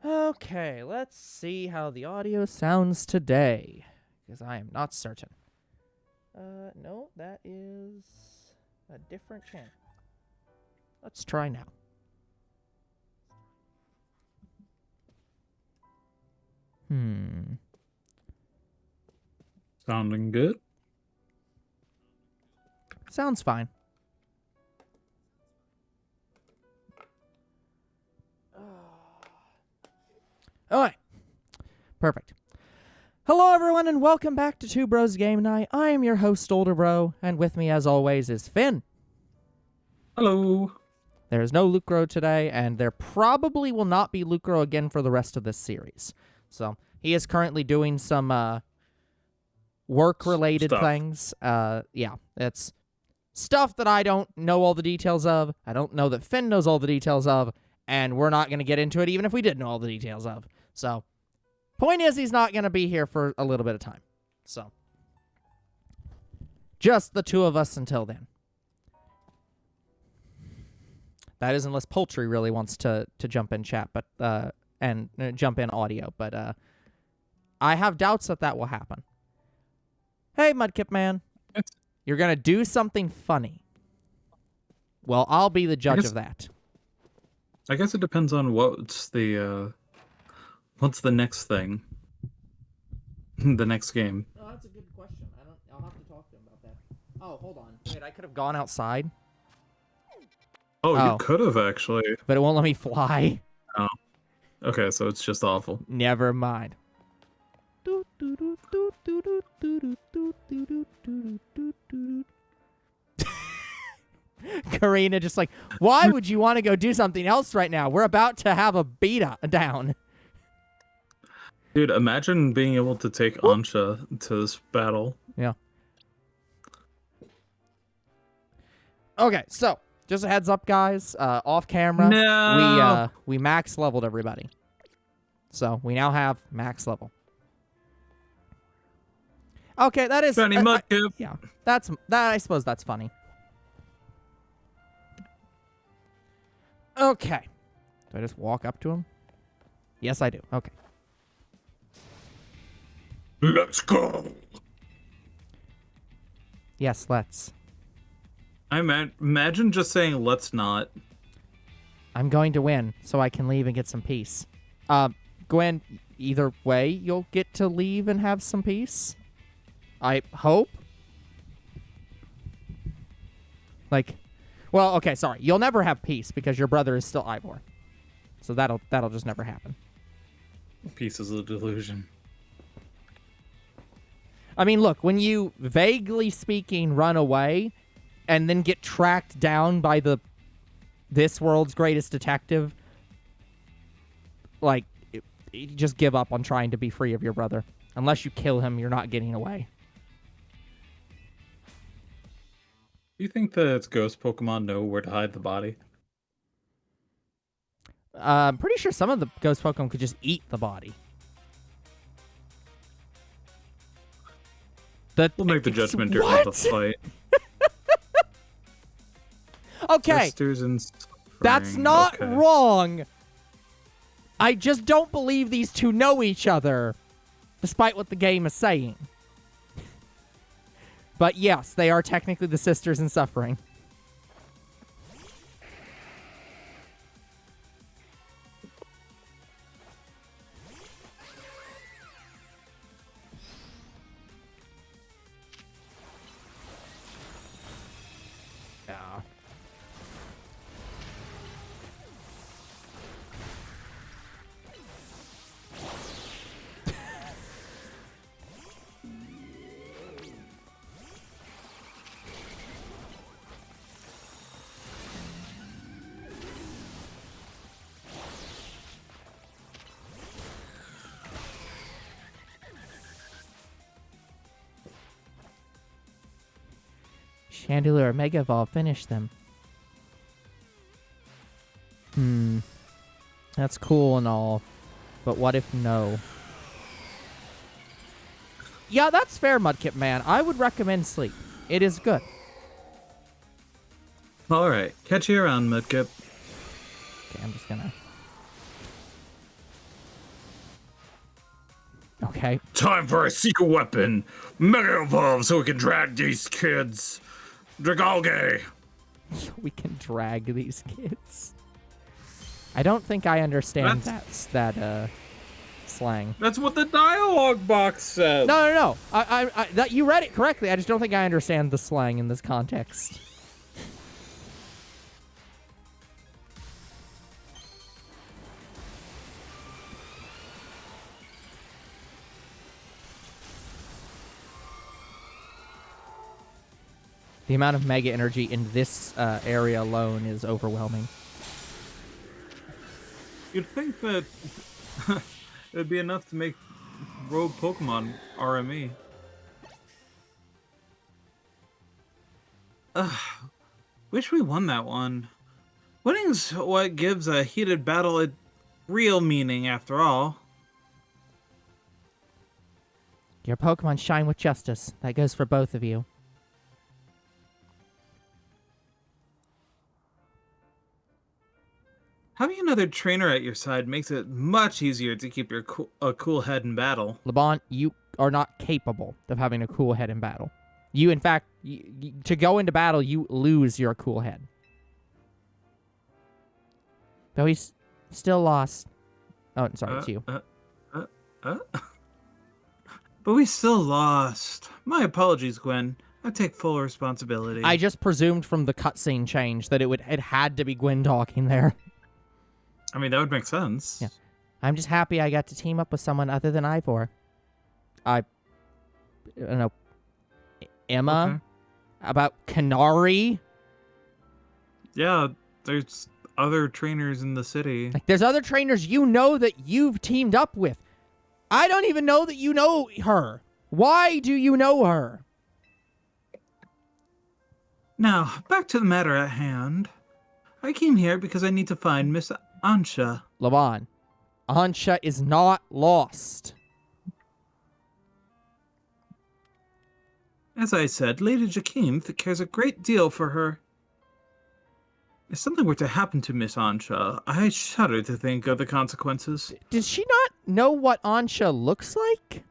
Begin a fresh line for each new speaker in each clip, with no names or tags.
Okay, let's see how the audio sounds today, because I am not certain. No, that is a different channel. Let's try now.
Sounding good.
Sounds fine. Alright. Perfect. Hello, everyone, and welcome back to Two Bros Game Night. I am your host, Older Bro, and with me, as always, is Finn.
Hello.
There is no Lucro today, and there probably will not be Lucro again for the rest of this series. So, he is currently doing some work-related things. Yeah, it's stuff that I don't know all the details of. I don't know that Finn knows all the details of, and we're not going to get into it even if we did know all the details of. So, point is, he's not going to be here for a little bit of time. So, just the two of us until then. That is unless Poultry really wants to jump in chat, but and jump in audio. But I have doubts that will happen. Hey, Mudkip Man. You're going to do something funny. Well, I'll be the judge of that.
I guess it depends on what's the next thing. The next game.
Oh, that's a good question. I'll have to talk to him about that. Oh, hold on. Wait, I could have gone outside.
Oh, you could have actually.
But it won't let me fly.
Oh. Okay, so it's just awful.
Never mind. Karina just like, why would you want to go do something else right now? We're about to have a beat down.
Dude, imagine being able to take Ansha to this battle.
Yeah. Okay, so just a heads up, guys. Off camera, we max leveled everybody. So we now have max level. Okay, that is
Funny Mudkip.
Yeah, that. I suppose that's funny. Okay. Do I just walk up to him? Yes, I do. Okay.
Let's go.
Yes, let's.
Imagine just saying let's not.
I'm going to win, so I can leave and get some peace. Gwen, either way, you'll get to leave and have some peace. I hope. Like, well, okay, sorry. You'll never have peace because your brother is still Ivor. So that'll just never happen.
Peace is a delusion.
I mean, look, when you, vaguely speaking, run away and then get tracked down by this world's greatest detective, like, you just give up on trying to be free of your brother. Unless you kill him, you're not getting away.
Do you think that ghost Pokemon know where to hide the body?
I'm pretty sure some of the ghost Pokemon could just eat the body.
We'll make the judgment during the fight.
Okay, that's not wrong. I just don't believe these two know each other, despite what the game is saying. But yes, they are technically the sisters in suffering. Yeah. Chandelure or Mega Evolve, finish them. That's cool and all, but what if no? Yeah, that's fair, Mudkip Man. I would recommend sleep. It is good.
Alright, catch you around, Mudkip.
Okay, I'm just gonna... Okay.
Time for a secret weapon. Mega Evolve so we can drag these kids. Dragalge.
We can drag these kids. I don't think I understand that slang.
That's what the dialogue box says.
No. That you read it correctly. I just don't think I understand the slang in this context. The amount of mega energy in this area alone is overwhelming.
You'd think that it would be enough to make rogue Pokemon RME. Wish we won that one. Winning's what gives a heated battle a real meaning, after all.
Your Pokemon shine with justice. That goes for both of you.
Having another trainer at your side makes it much easier to keep your cool head in battle.
LeBon, you are not capable of having a cool head in battle. You, in fact, to go into battle, you lose your cool head. Though he's still lost. Oh, sorry, it's you.
But we still lost. My apologies, Gwen. I take full responsibility.
I just presumed from the cutscene change that it had to be Gwen talking there.
I mean, that would make sense.
Yeah. I'm just happy I got to team up with someone other than Ivor. I don't know. Emma?
Okay.
About Canary?
Yeah, there's other trainers in the city.
Like, there's other trainers you know that you've teamed up with. I don't even know that you know her. Why do you know her?
Now, back to the matter at hand. I came here because I need to find Miss Ansha.
LeBon, Ansha is not lost.
As I said, Lady Jaqueline cares a great deal for her. If something were to happen to Miss Ansha, I shudder to think of the consequences.
Does she not know what Ansha looks like?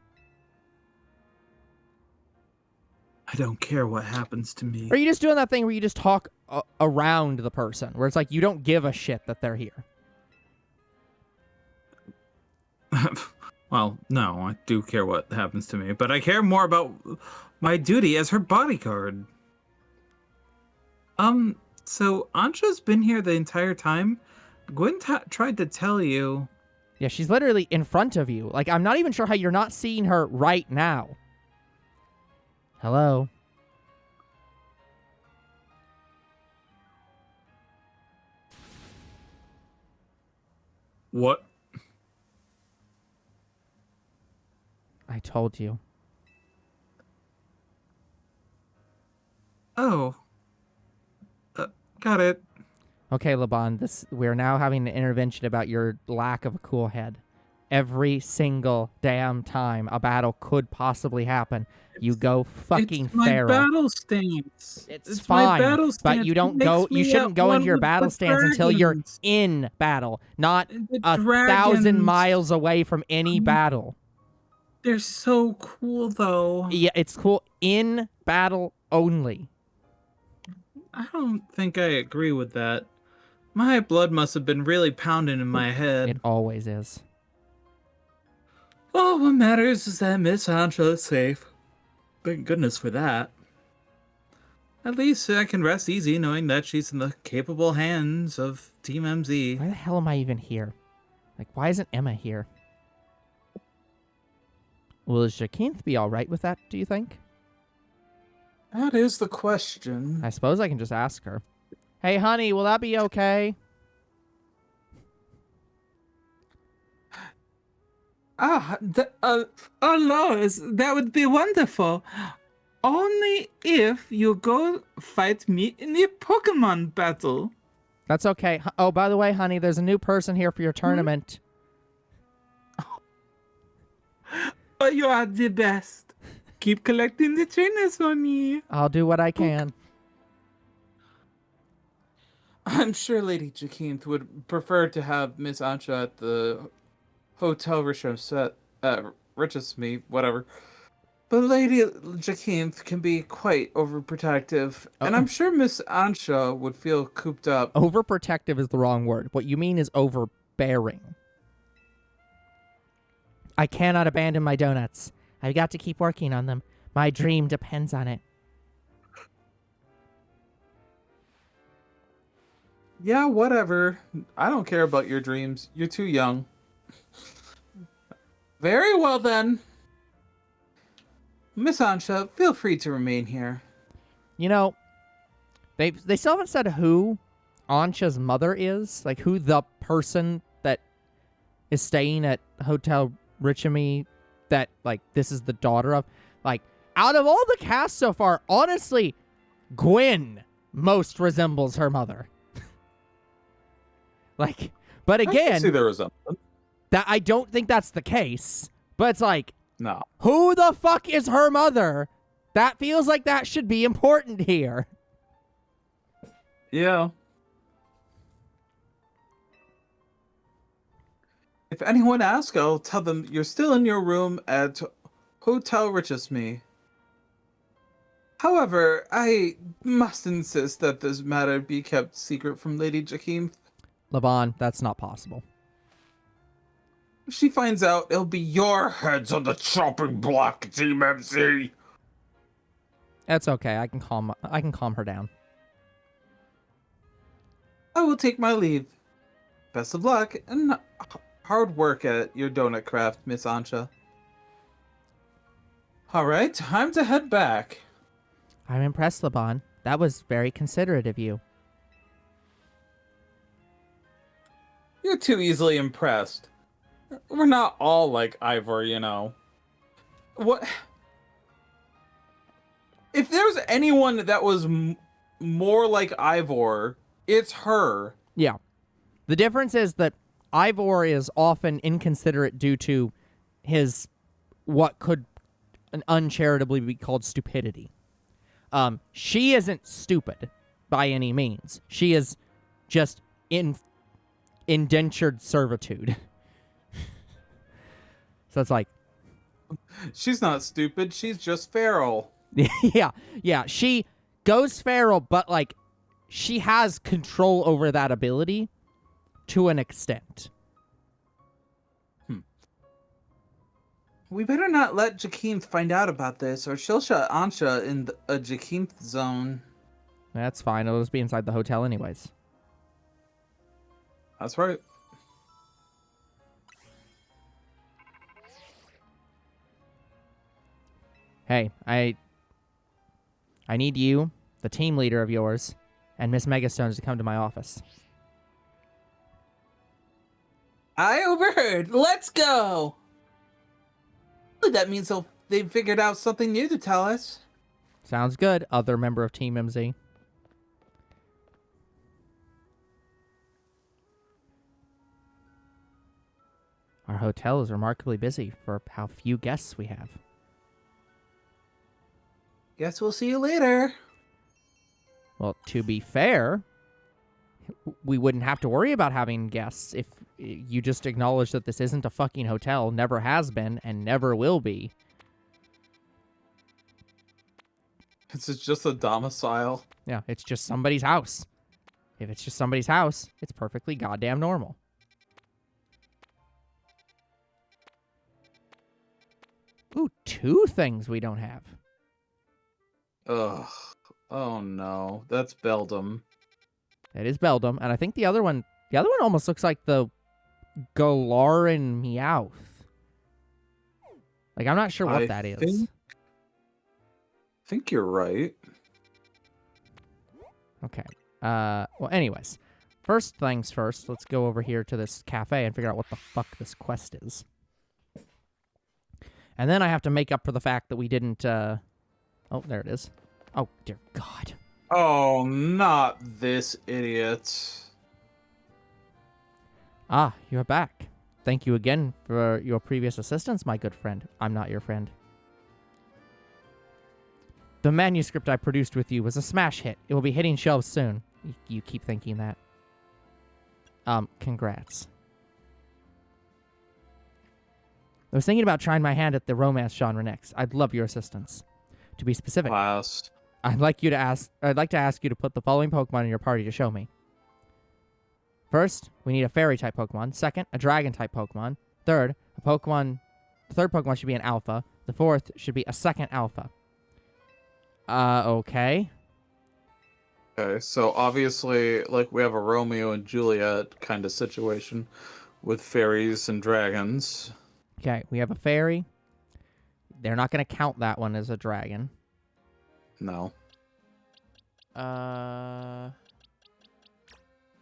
I don't care what happens to me.
Or are you just doing that thing where you just talk around the person, where it's like you don't give a shit that they're here?
Well, no, I do care what happens to me, but I care more about my duty as her bodyguard. So Ansha's been here the entire time? Gwen tried to tell you.
Yeah, she's literally in front of you. Like, I'm not even sure how you're not seeing her right now. Hello?
What?
I told you.
Oh. Got it.
Okay, LeBon, we're now having an intervention about your lack of a cool head. Every single damn time a battle could possibly happen, you go fucking
it's my
feral.
Battle stance.
It's fine,
my battle stance.
but you don't go. You shouldn't go into your battle stance until you're in battle, not 1,000 miles away from any battle.
They're so cool, though.
Yeah, it's cool in battle only.
I don't think I agree with that. My blood must have been really pounding in my head.
It always is.
Oh, what matters is that Miss Ansha is safe. Thank goodness for that. At least I can rest easy knowing that she's in the capable hands of Team MZ.
Why the hell am I even here? Like, why isn't Emma here? Will Jaqueline be all right with that, do you think?
That is the question.
I suppose I can just ask her. Hey, honey, will that be okay?
Oh, Lois, that would be wonderful. Only if you go fight me in the Pokemon battle.
That's okay. Oh, by the way, honey, there's a new person here for your tournament.
Oh, you are the best. Keep collecting the trainers for me.
I'll do what I can.
I'm sure Lady Jaqueline would prefer to have Miss Ansha at the hotel richest me, whatever. But Lady Jacinth can be quite overprotective, and I'm sure Miss Ansha would feel cooped up.
Overprotective is the wrong word. What you mean is overbearing. I cannot abandon my donuts. I've got to keep working on them. My dream depends on it.
Yeah, whatever. I don't care about your dreams. You're too young. Very well, then. Miss Ansha, feel free to remain here.
You know, they still haven't said who Ansha's mother is. Like, who the person that is staying at Hotel Richamy that, like, this is the daughter of. Like, out of all the cast so far, honestly, Gwen most resembles her mother. Like, but again,
I can see the resemblance.
That I don't think that's the case. But it's like,
No.
who the fuck is her mother? That feels like that should be important here.
Yeah. If anyone asks, I'll tell them you're still in your room at Hotel Richesme. However, I must insist that this matter be kept secret from Lady Jacinth.
Laban, that's not possible.
If she finds out, it'll be your heads on the chopping block, Team MC.
That's okay. I can calm her down.
I will take my leave. Best of luck and hard work at your donut craft, Miss Ansha. All right, time to head back.
I'm impressed, Laban. That was very considerate of you.
You're too easily impressed. We're not all like Ivor, you know. What? If there's anyone that was more like Ivor, it's her.
Yeah. The difference is that Ivor is often inconsiderate due to his what could uncharitably be called stupidity. She isn't stupid by any means. She is just in indentured servitude. So it's like,
she's not stupid, she's just feral.
yeah. She goes feral, but like she has control over that ability to an extent.
We better not let Jacinth find out about this, or she'll shut Ansha in a Jacinth zone.
That's fine. It'll just be inside the hotel anyways.
That's right.
Hey, I need you, the team leader of yours, and Miss Megastones to come to my office.
I overheard. Let's go. That means they've figured out something new to tell us.
Sounds good, other member of Team MZ. Our hotel is remarkably busy for how few guests we have.
Guess we'll see you later.
Well, to be fair, we wouldn't have to worry about having guests if you just acknowledge that this isn't a fucking hotel, never has been, and never will be.
It's just a domicile.
Yeah, it's just somebody's house. If it's just somebody's house, it's perfectly goddamn normal. Ooh, 2 things we don't have.
Ugh. Oh no. That's Beldum.
It is Beldum, and I think the other one almost looks like the Galaran Meowth. Like, I'm not sure what that is.
I think you're right.
Okay. Well, anyways. First things first, let's go over here to this cafe and figure out what the fuck this quest is. And then I have to make up for the fact that we didn't, Oh, there it is. Oh, dear God.
Oh, not this idiot.
Ah, you're back. Thank you again for your previous assistance, my good friend. I'm not your friend. The manuscript I produced with you was a smash hit. It will be hitting shelves soon. You keep thinking that. Congrats. I was thinking about trying my hand at the romance genre next. I'd love your assistance. To be specific,
Pass.
I'd like to ask you to put the following Pokemon in your party to show me. First, we need a fairy-type Pokemon. Second, a dragon-type Pokemon. Third, the third Pokemon should be an alpha. The fourth should be a second alpha. Okay.
Okay, so obviously, like, we have a Romeo and Juliet kind of situation with fairies and dragons.
Okay, we have a fairy. They're not going to count that one as a dragon.
No.
Let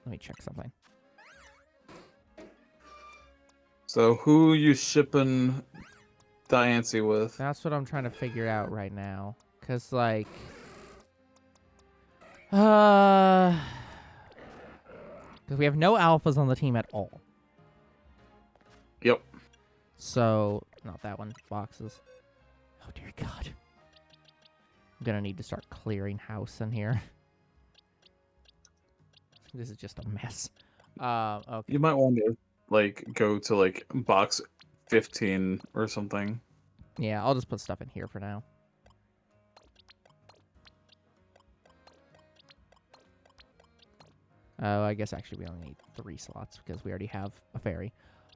me check something.
So who you shipping Diancie with?
That's what I'm trying to figure out right now. Because, like... Because we have no alphas on the team at all.
Yep.
So, not that one. Boxes. Oh, dear God. I'm going to need to start clearing house in here. This is just a mess. Okay.
You might want to, like, go to, like, box 15 or something.
Yeah, I'll just put stuff in here for now. Oh, I guess actually we only need 3 slots because we already have a fairy.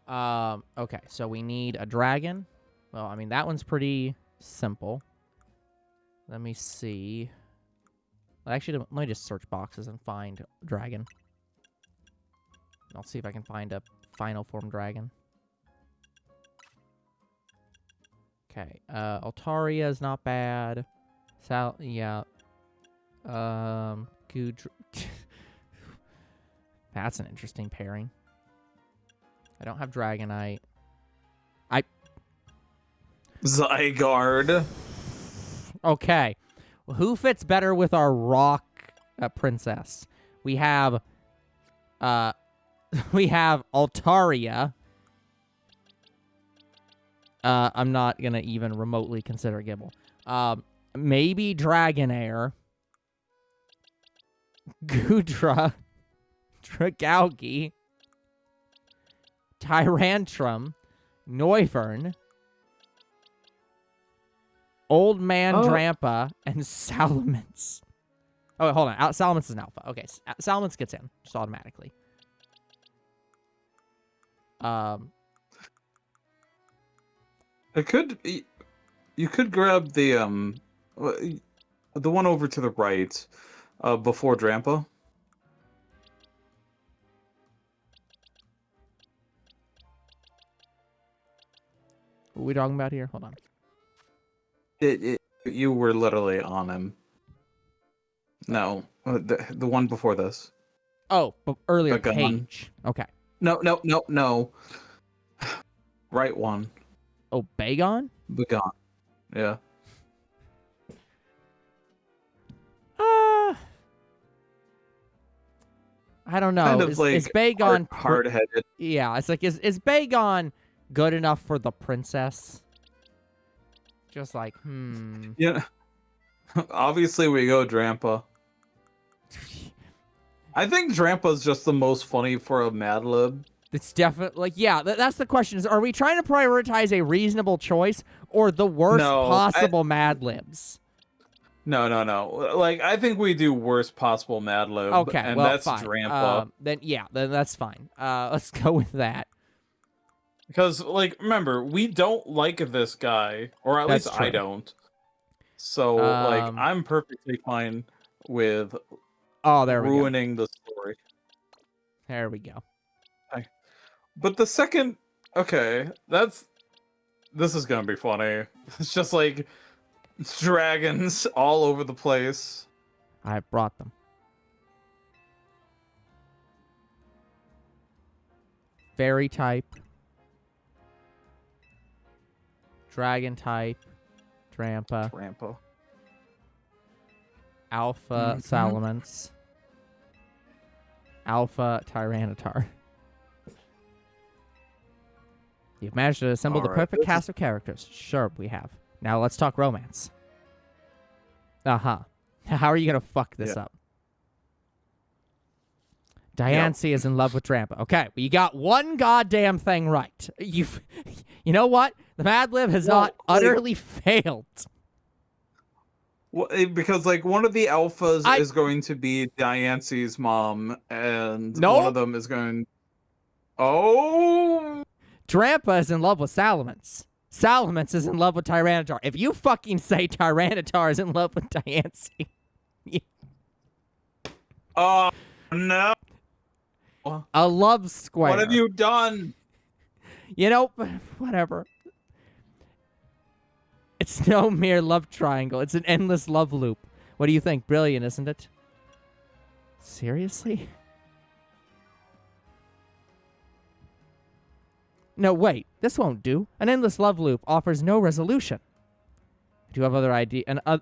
Okay, so we need a dragon. Well, I mean, that one's pretty simple. Let me see. Actually, let me just search boxes and find dragon. I'll see if I can find a final form dragon. Okay, Altaria is not bad. Yeah. That's an interesting pairing. I don't have Dragonite.
Zygarde.
Okay. Well, who fits better with our rock princess? We have Altaria. I'm not gonna even remotely consider Gibble. Maybe Dragonair. Goodra. Dragalge, Tyrantrum, Noivern, Old Man Drampa, and Salamence. Oh, wait, hold on. Salamence is an alpha. Okay, Salamence gets in just automatically.
You could grab the one over to the right, before Drampa.
What are we talking about here? Hold on.
You were literally on him. No, the one before this.
Oh, but earlier
Bagon.
page. Okay.
No. Right one.
Oh, Bagon?
Bagon. Yeah.
I don't know.
Kind of
is Bagon
hard-headed?
Yeah, it's like is Bagon good enough for the princess? Just like,
Yeah. Obviously, we go Drampa. I think Drampa's just the most funny for a Mad Lib.
It's definitely like, yeah. That's the question: is are we trying to prioritize a reasonable choice or the worst possible Mad Libs?
No. Like, I think we do worst possible Mad Lib.
Okay,
and
well,
that's
fine.
Drampa.
Then that's fine. Let's go with that.
Because, like, remember, we don't like this guy, or at least I don't. So, like, I'm perfectly fine with ruining the story.
There we go.
But the second, this is gonna be funny. It's just like dragons all over the place.
I brought them. Fairy type. Dragon type. Drampa. Alpha Salamence. Alpha Tyranitar. You've managed to assemble the perfect cast of characters. Sure, we have. Now let's talk romance. How are you going to fuck this up? Diancie is in love with Drampa. Okay, well, you got one goddamn thing right. You know what? The Mad Lib has not utterly failed.
Well, because like one of the alphas is going to be Diancie's mom, and one of them is going. Oh,
Drampa is in love with Salamence. Salamence is in love with Tyranitar. If you fucking say Tyranitar is in love with Diancie,
no.
A love square.
What have you done?
You know, whatever. It's no mere love triangle. It's an endless love loop. What do you think? Brilliant, isn't it? Seriously? No, wait. This won't do. An endless love loop offers no resolution. I do have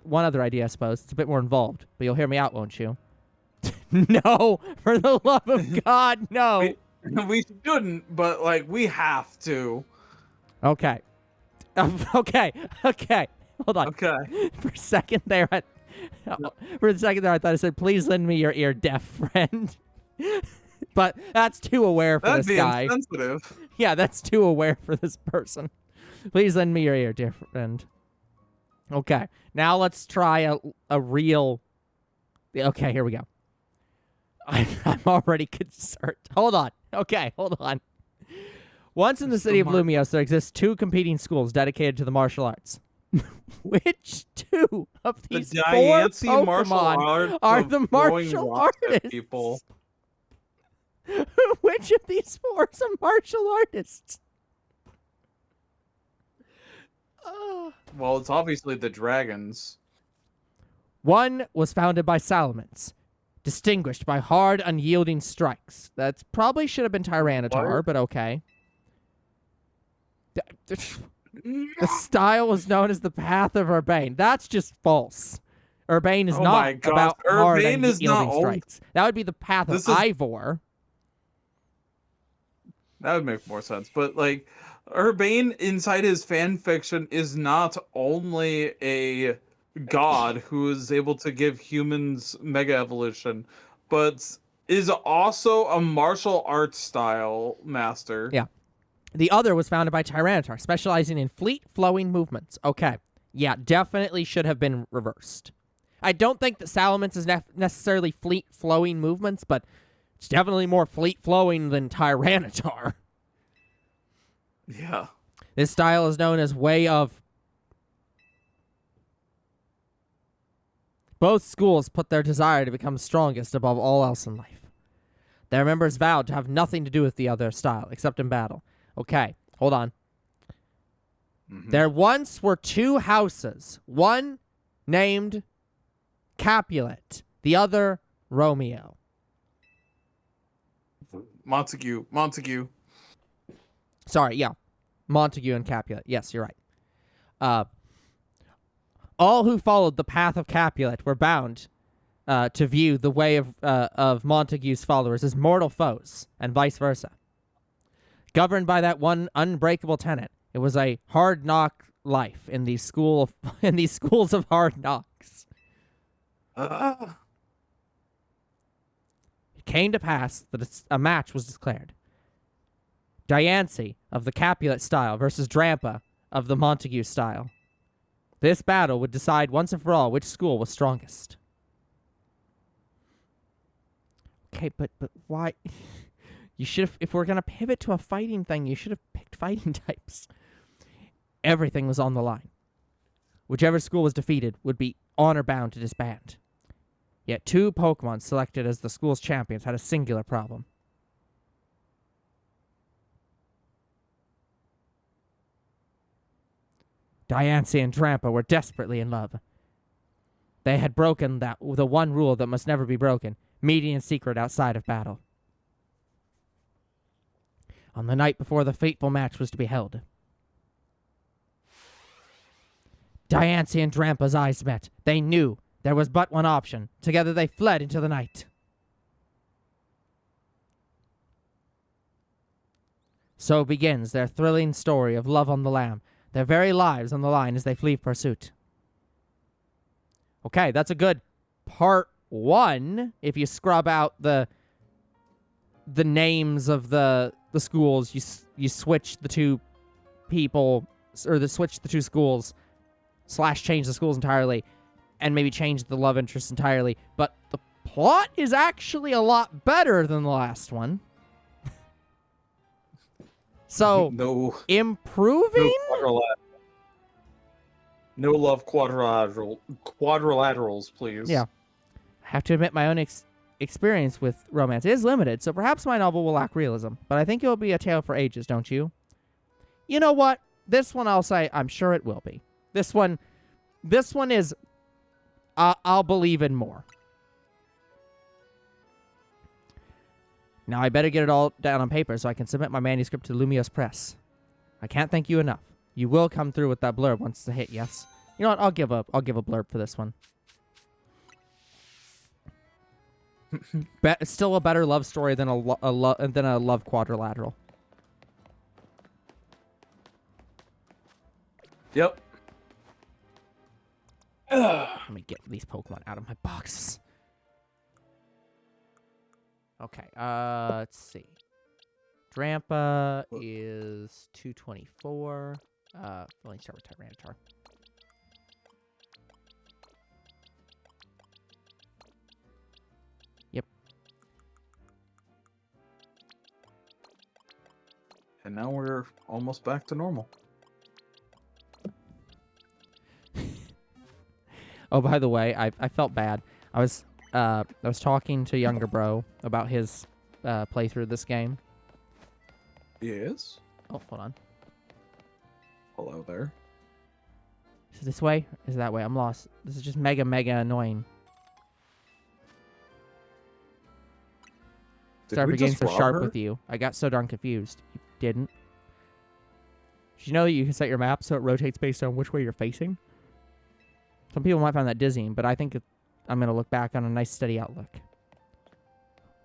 one other idea, I suppose. It's a bit more involved, but you'll hear me out, won't you? No, for the love of God, no.
We shouldn't, but like we have to.
Okay. Okay. Hold on.
Okay.
For a second there, I thought I said, "Please lend me your ear, deaf friend." But that's too aware for this guy.
That'd be insensitive.
Yeah, that's too aware for this person. Please lend me your ear, dear friend. Okay. Now let's try a real. Okay, here we go. I'm already concerned. Hold on. Okay, hold on. Once in the city of Lumios, there exist two competing schools dedicated to the martial arts. Which two of these four Pokemon are the martial artists?
People.
Which of these four is a martial artist?
Well, it's obviously the dragons.
One was founded by Salamence, distinguished by hard, unyielding strikes. That probably should have been Tyranitar, but okay. The style was known as the Path of Urbane. That's just false. Urbane is not about hard, unyielding strikes. That would be the Path of Ivor.
That would make more sense. But, like, Urbane inside his fan fiction is not only a god who is able to give humans mega evolution, but is also a martial arts style master.
Yeah. The other was founded by Tyranitar, specializing in fleet-flowing movements. Okay. Yeah, definitely should have been reversed. I don't think that Salamence is necessarily fleet-flowing movements, but it's definitely more fleet-flowing than Tyranitar.
Yeah.
This style is known as Way of... Both schools put their desire to become strongest above all else in life. Their members vowed to have nothing to do with the other style, except in battle. Okay, hold on. Mm-hmm. There once were two houses, one named Capulet, the other Romeo.
Montague.
Sorry, yeah. Montague and Capulet. Yes, you're right. All who followed the path of Capulet were bound to view the way of Montague's followers as mortal foes, and vice versa. Governed by that one unbreakable tenet, it was a hard knock life in these schools of hard knocks. It came to pass that a match was declared. Diancie of the Capulet style versus Drampa of the Montague style. This battle would decide once and for all which school was strongest. Okay, but why? You should have, if we're going to pivot to a fighting thing, you should have picked fighting types. Everything was on the line. Whichever school was defeated would be honor-bound to disband. Yet two Pokemon selected as the school's champions had a singular problem. Diancie and Drampa were desperately in love. They had broken the one rule that must never be broken, meeting in secret outside of battle. On the night before the fateful match was to be held, Diancie and Drampa's eyes met. They knew there was but one option. Together they fled into the night. So begins their thrilling story of love on the lam, their very lives on the line as they flee pursuit. Okay, that's a good part one, if you scrub out the the names of the schools. You switch the two people, or switch the two schools, / change the schools entirely, and maybe change the love interest entirely. But the plot is actually a lot better than the last one. So improving.
No love quadrilaterals, please.
Yeah, I have to admit my own experience with romance is limited, so perhaps my novel will lack realism. But I think it will be a tale for ages, don't you? You know what? This one I'll say I'm sure it will be. This one is I'll believe in more. Now I better get it all down on paper so I can submit my manuscript to Lumios Press. I can't thank you enough. You will come through with that blurb once it's a hit, yes? You know what? I'll give a blurb for this one. Still a better love story than a love quadrilateral.
Yep.
Let me get these Pokemon out of my boxes. Okay, let's see. Drampa is 224. Let me start with Tyranitar. Yep.
And now we're almost back to normal.
Oh, by the way, I felt bad. I was talking to younger bro about his playthrough of this game.
Yes.
Oh, hold on.
Hello there.
Is it this way? Is it that way? I'm lost. This is just mega annoying. Sorry for getting so sharp with you. I got so darn confused. You didn't. Did you know that you can set your map so it rotates based on which way you're facing? Some people might find that dizzying, but I think I'm going to look back on a nice steady outlook.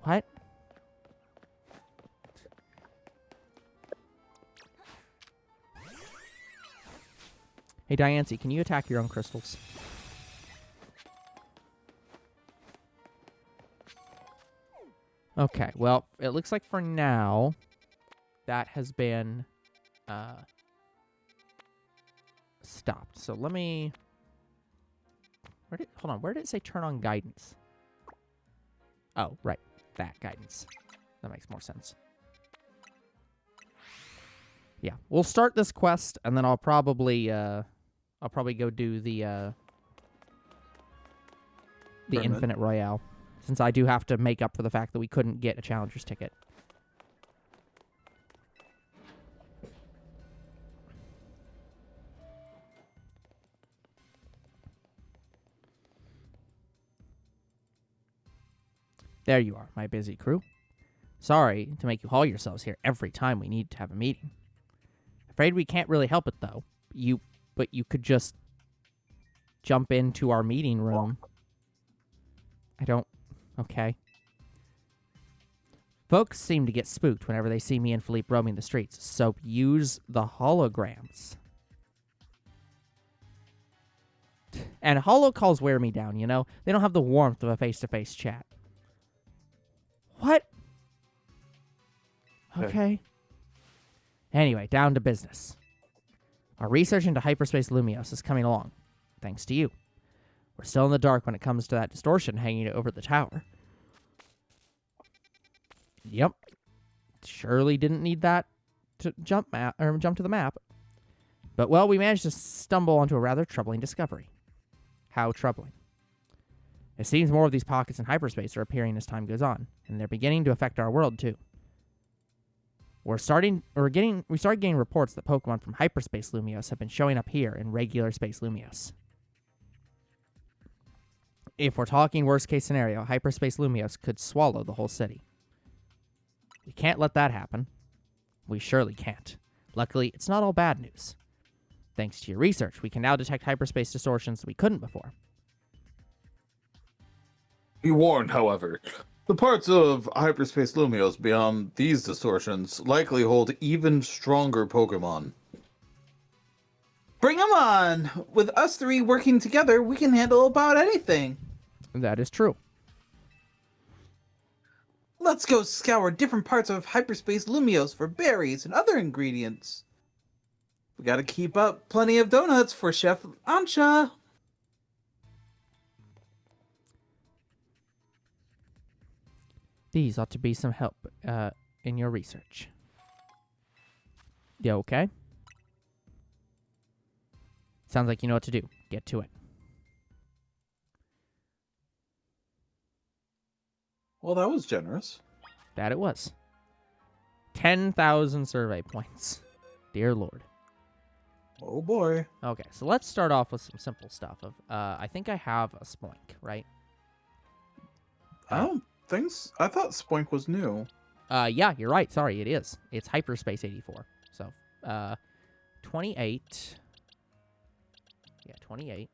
What? Hey, Diancie, can you attack your own crystals? Okay, well, it looks like for now, that has been stopped. So let me... Hold on, where did it say turn on guidance? Oh, right, that guidance. That makes more sense. Yeah, we'll start this quest, and then I'll probably go do the Infinite Royale, since I do have to make up for the fact that we couldn't get a Challenger's ticket. There you are, my busy crew. Sorry to make you haul yourselves here every time we need to have a meeting. Afraid we can't really help it, though. But you could just jump into our meeting room. Okay. Folks seem to get spooked whenever they see me and Philippe roaming the streets, so use the holograms. And holo calls wear me down, you know? They don't have the warmth of a face-to-face chat. What? Okay. Anyway, down to business. Our research into hyperspace Lumios is coming along, thanks to you. We're still in the dark when it comes to that distortion hanging over the tower. Yep. Surely didn't need that to jump to the map. But, well, we managed to stumble onto a rather troubling discovery. How troubling? It seems more of these pockets in hyperspace are appearing as time goes on, and they're beginning to affect our world, too. We started getting reports that Pokemon from hyperspace Lumios have been showing up here in regular space Lumios. If we're talking worst case scenario, hyperspace Lumios could swallow the whole city. We can't let that happen. We surely can't. Luckily, it's not all bad news. Thanks to your research, we can now detect hyperspace distortions that we couldn't before.
Be warned, however. The parts of hyperspace Lumios beyond these distortions likely hold even stronger Pokemon.
Bring them on! With us three working together, we can handle about anything.
That is true.
Let's go scour different parts of hyperspace Lumios for berries and other ingredients. We gotta keep up plenty of donuts for Chef Ansha.
These ought to be some help in your research. You okay? Sounds like you know what to do. Get to it.
Well, that was generous.
That it was. 10,000 survey points. Dear Lord.
Oh boy.
Okay, so let's start off with some simple stuff. I think I have a Spoink, right?
I don't think so. I thought Spoink was new.
Yeah, you're right. Sorry, it is. It's Hyperspace 84. So, 28. Yeah, 28.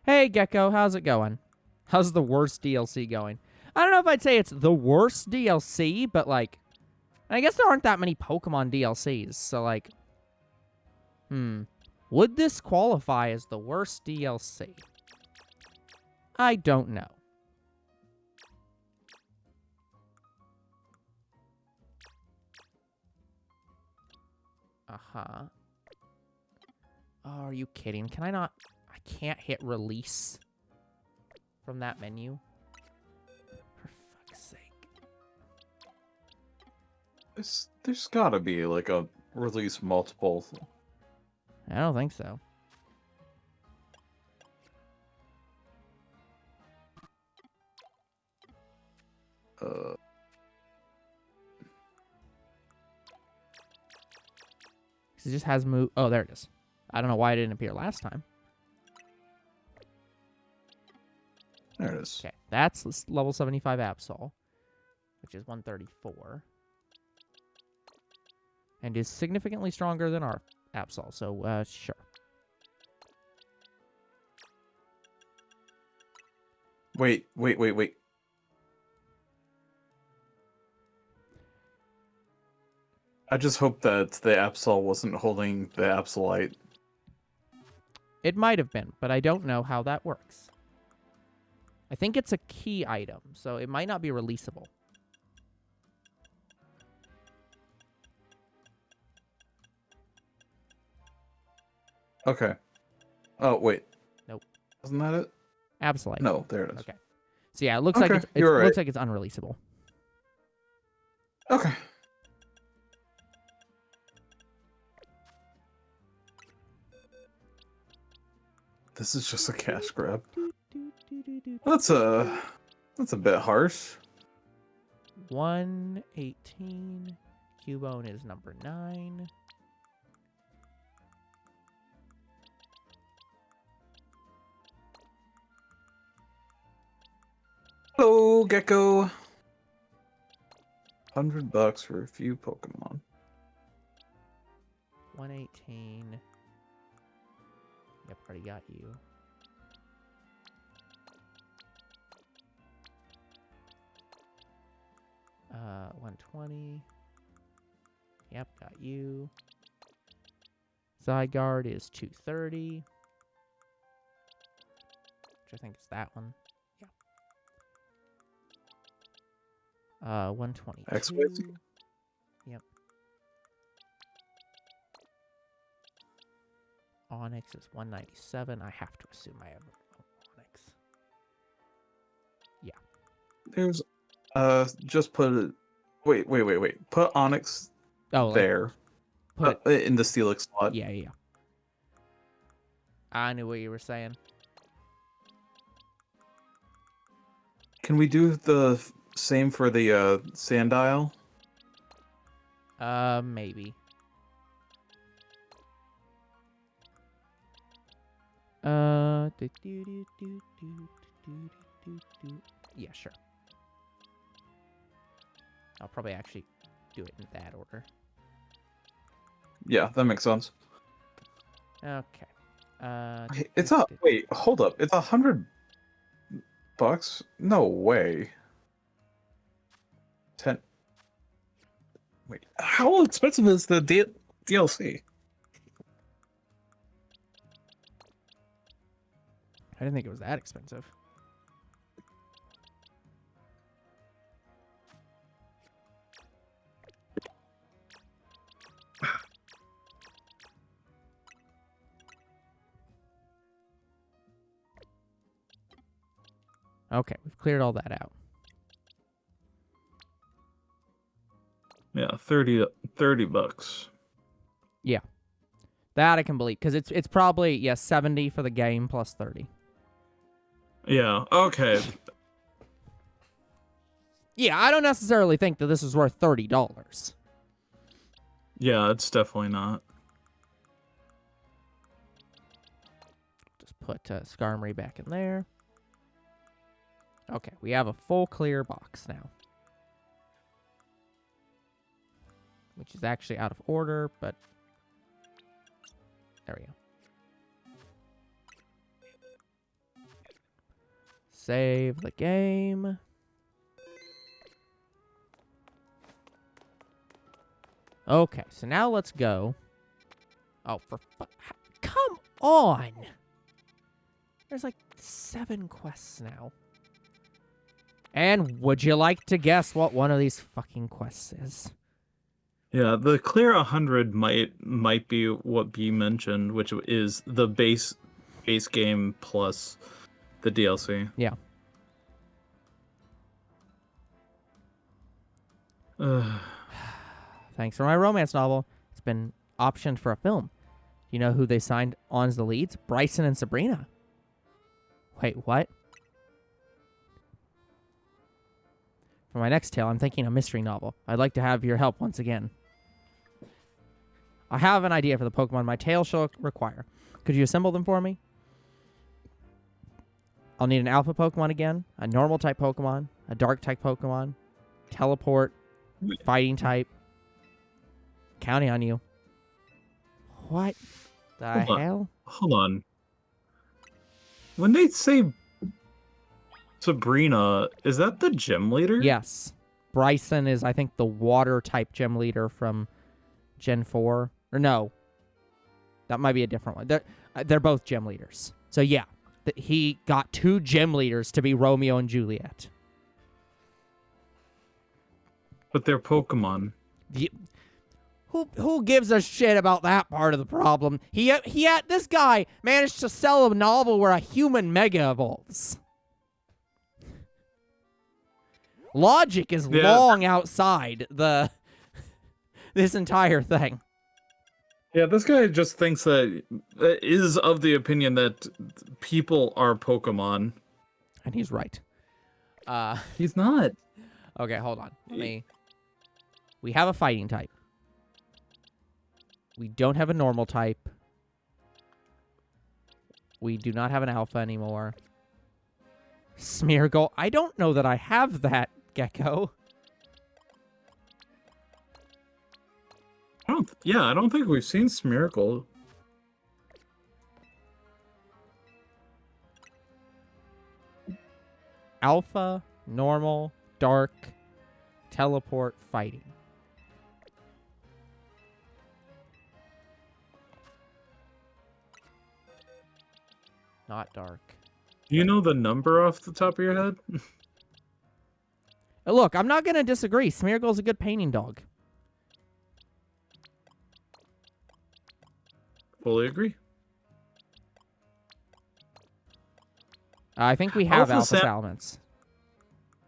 Hey, Gecko, how's it going? How's the worst DLC going? I don't know if I'd say it's the worst DLC, but, like, I guess there aren't that many Pokemon DLCs, so, like, would this qualify as the worst DLC? I don't know. Uh-huh. Oh, are you kidding? Can I not... I can't hit release from that menu? For fuck's sake.
There's gotta be, like, a release multiple.
I don't think so. It just has move. Oh, there it is. I don't know why it didn't appear last time.
There it is.
Okay, that's level 75 Absol, which is 134. And is significantly stronger than our Absol, so, sure.
Wait. I just hope that the Absol wasn't holding the Absolite.
It might have been, but I don't know how that works. I think it's a key item, so it might not be releasable.
Okay. Oh, wait.
Nope.
Wasn't that it?
Absolite.
No, there it is.
Okay. So yeah, it looks like it
right.
looks like it's unreleasable.
Okay. This is just a cash grab. That's a bit harsh.
118. Cubone is number 9.
Hello, Gecko. $100 for a few Pokemon.
118. Yep, already got you. Uh, 120. Yep, got you. Zygarde is 230. Which I think is that one. Yeah. 122.
X-Wave?
Yep. Onyx is 197. I have to assume I have Onyx. Yeah.
There's just put it. Wait. Put Onyx there.
Put
in the Steelix slot.
Yeah. I knew what you were saying.
Can we do the same for the Sandile?
Maybe. Yeah, sure. I'll probably actually do it in that order.
Yeah, that makes sense.
Okay.
It's a wait. Hold up. It's $100. No way. 10. Wait. How expensive is the DLC?
I didn't think it was that expensive. Okay, we've cleared all that out.
Yeah, 30 bucks.
Yeah. That I can believe, because it's probably, 70 for the game plus 30.
Yeah, okay.
Yeah, I don't necessarily think that this is worth $30.
Yeah, it's definitely not.
Just put Skarmory back in there. Okay, we have a full clear box now. Which is actually out of order, but there we go. Save the game. Okay, so now let's go. Oh, come on! There's like 7 quests now. And would you like to guess what one of these fucking quests is?
Yeah, the clear 100 might be what B mentioned, which is the base game plus the DLC.
Yeah. Thanks for my romance novel. It's been optioned for a film. You know who they signed on as the leads? Bryson and Sabrina. Wait, what? For my next tale, I'm thinking a mystery novel. I'd like to have your help once again. I have an idea for the Pokemon my tale shall require. Could you assemble them for me? I'll need an alpha Pokemon again, a normal type Pokemon, a dark type Pokemon, teleport, fighting type. Counting on you. What the hell?
Hold on. When they say Sabrina, is that the gym leader?
Yes. Bryson is, I think, the water type gym leader from Gen 4. Or no. That might be a different one. They're both gym leaders. So yeah, he got 2 gym leaders to be Romeo and Juliet.
But they're Pokemon.
Who gives a shit about that part of the problem? This guy managed to sell a novel where a human mega evolves. Logic is long outside this entire thing.
Yeah, this guy just thinks that is of the opinion that people are Pokemon.
And he's right.
He's not.
Okay, hold on. We have a fighting type. We don't have a normal type. We do not have an alpha anymore. Smeargle. I don't know that I have that, Gecko.
I don't think we've seen Smeargle.
Alpha, normal, dark, teleport, fighting. Not dark.
Do you know the number off the top of your head?
Look, I'm not going to disagree. Smeargle's a good painting dog.
Fully agree.
I think we have Alpha Salamence.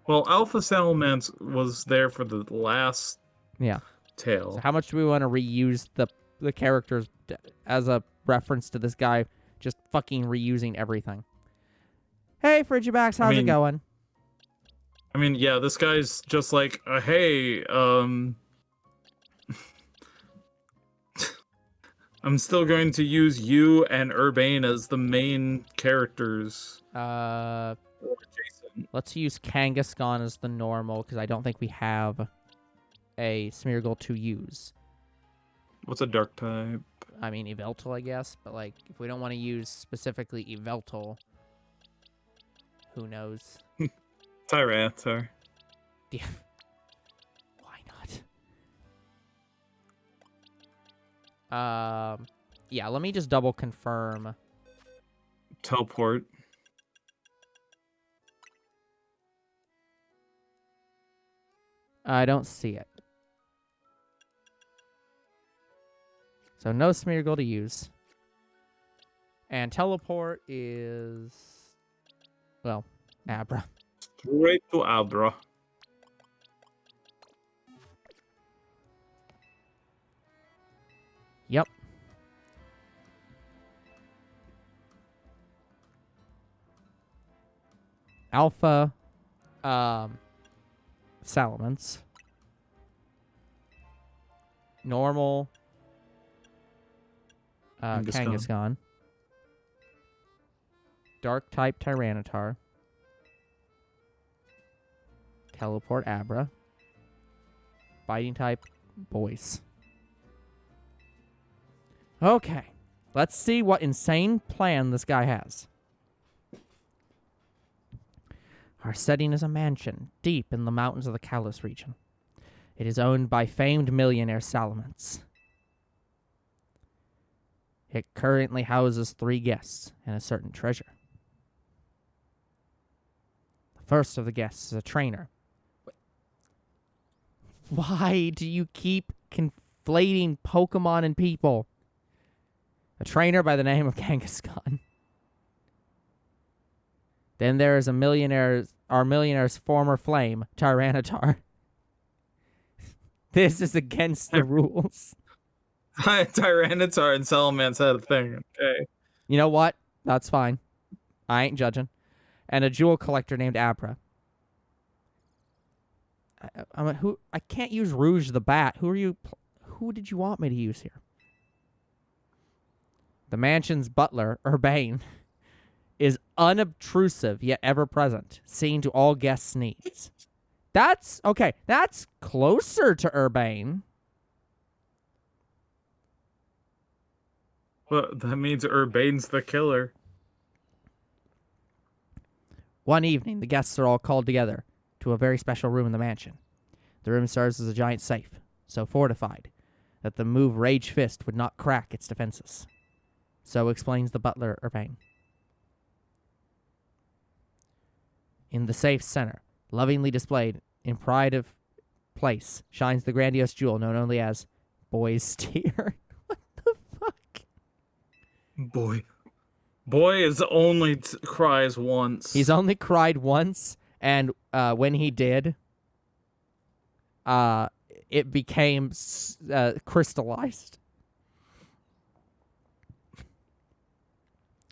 Well, Alpha Salamence was there for the last tale.
So how much do we want to reuse the characters as a reference to this guy just fucking reusing everything? Hey, Frigibax, how's it going?
I mean, yeah, this guy's just like, hey, I'm still going to use you and Urbane as the main characters.
Let's use Kangaskhan as the normal, because I don't think we have a Smeargle to use.
What's a dark type?
I mean, Yveltal, I guess, but like, if we don't want to use specifically Yveltal, who knows?
Tyranitar.
Yeah. Why not? Yeah, let me just double confirm.
Teleport.
I don't see it. So no Smeargle to use. And teleport is... well, Abra.
Straight to Abra.
Yep. Alpha Salamence. Normal Kangaskhan. Dark type Tyranitar. Teleport Abra. Fighting type Boys. Okay. Let's see what insane plan this guy has. Our setting is a mansion deep in the mountains of the Kalos region. It is owned by famed millionaire Salamence. It currently houses 3 guests and a certain treasure. The first of the guests is a trainer. Why do you keep conflating Pokemon and people? A trainer by the name of Kangaskhan. Then there is our millionaire's former flame, Tyranitar. This is against the rules.
Tyranitar and Salamence had a thing. Okay.
You know what? That's fine. I ain't judging. And a jewel collector named Abra. I can't use Rouge the Bat. Who did you want me to use here? The mansion's butler, Urbane, is unobtrusive yet ever present, seeing to all guests' needs. That's okay. That's closer to Urbane.
Well, that means Urbane's the killer.
One evening, the guests are all called together to a very special room in the mansion. The room serves as a giant safe, so fortified that the move Rage Fist would not crack its defenses. So explains the butler Urbane. In the safe's center, lovingly displayed in pride of place, shines the grandiose jewel known only as Boy's Tear. What the fuck?
Boy is only cries once.
He's only cried once, and when he did, it became crystallized.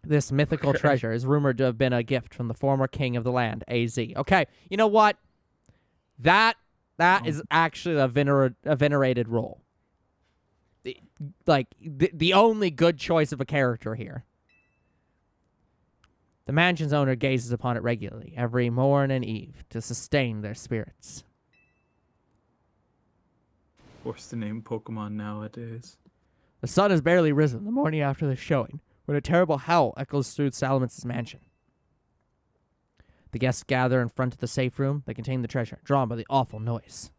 This mythical treasure is rumored to have been a gift from the former king of the land, AZ. Okay, you know what? That is actually a venerated role. The only good choice of a character here. The mansion's owner gazes upon it regularly, every morn and eve, to sustain their spirits.
What's the name Pokemon nowadays?
The sun has barely risen the morning after the showing, when a terrible howl echoes through Salamance's mansion. The guests gather in front of the safe room that contained the treasure, drawn by the awful noise.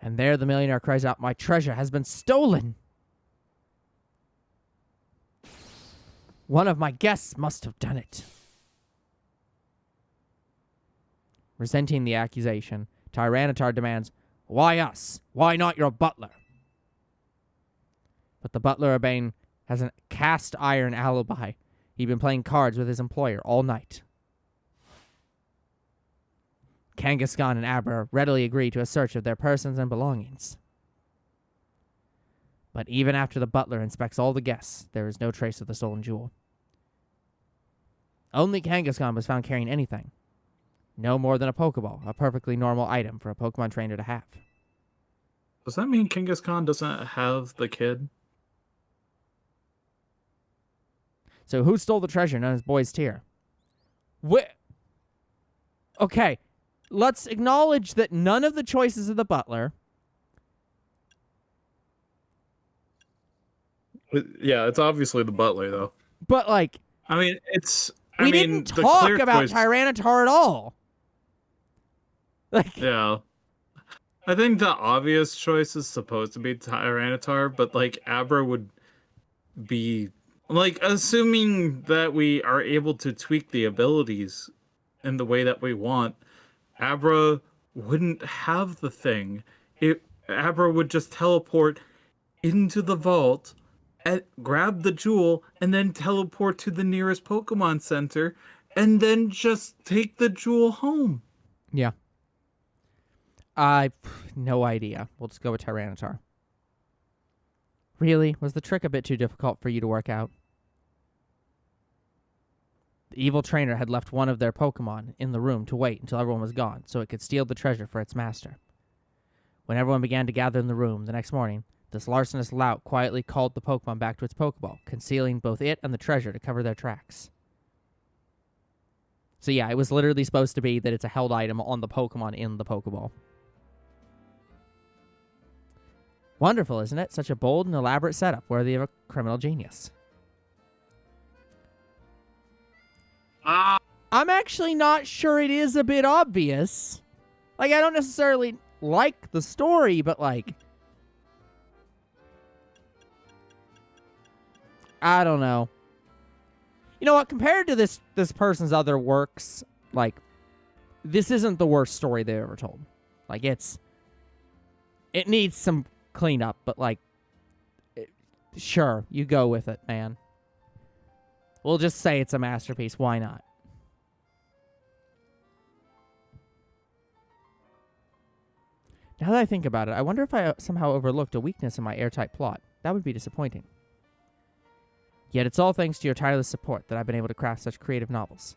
And there the millionaire cries out, "My treasure has been stolen! One of my guests must have done it." Resenting the accusation, Tyranitar demands, "Why us? Why not your butler?" But the butler Urbane has a cast iron alibi. He'd been playing cards with his employer all night. Kangaskhan and Abra readily agree to a search of their persons and belongings. But even after the butler inspects all the guests, there is no trace of the stolen jewel. Only Kangaskhan was found carrying anything. No more than a Pokeball, a perfectly normal item for a Pokemon trainer to have.
Does that mean Kangaskhan doesn't have the kid?
So who stole the treasure known as Boy's Tear? Okay, let's acknowledge that none of the choices of the butler...
Yeah, it's obviously the butler, though.
But, like...
I mean, it's...
We didn't talk about Tyranitar at all. Like...
Yeah. I think the obvious choice is supposed to be Tyranitar, but, like, Abra would be... Like, assuming that we are able to tweak the abilities in the way that we want, Abra wouldn't have the thing. Abra would just teleport into the vault, grab the jewel, and then teleport to the nearest Pokemon Center, and then just take the jewel home.
Yeah. No idea. We'll just go with Tyranitar. Really? Was the trick a bit too difficult for you to work out? The evil trainer had left one of their Pokemon in the room to wait until everyone was gone so it could steal the treasure for its master. When everyone began to gather in the room the next morning, this larcenous lout quietly called the Pokemon back to its Pokeball, concealing both it and the treasure to cover their tracks. So yeah, it was literally supposed to be that it's a held item on the Pokemon in the Pokeball. Wonderful, isn't it? Such a bold and elaborate setup worthy of a criminal genius. I'm actually not sure it is a bit obvious. Like, I don't necessarily like the story, but, like, I don't know. You know what? Compared to this person's other works, like, this isn't the worst story they've ever told. Like, it needs some cleanup, but, like, sure, you go with it, man. We'll just say it's a masterpiece. Why not? Now that I think about it, I wonder if I somehow overlooked a weakness in my airtight plot. That would be disappointing. Yet it's all thanks to your tireless support that I've been able to craft such creative novels.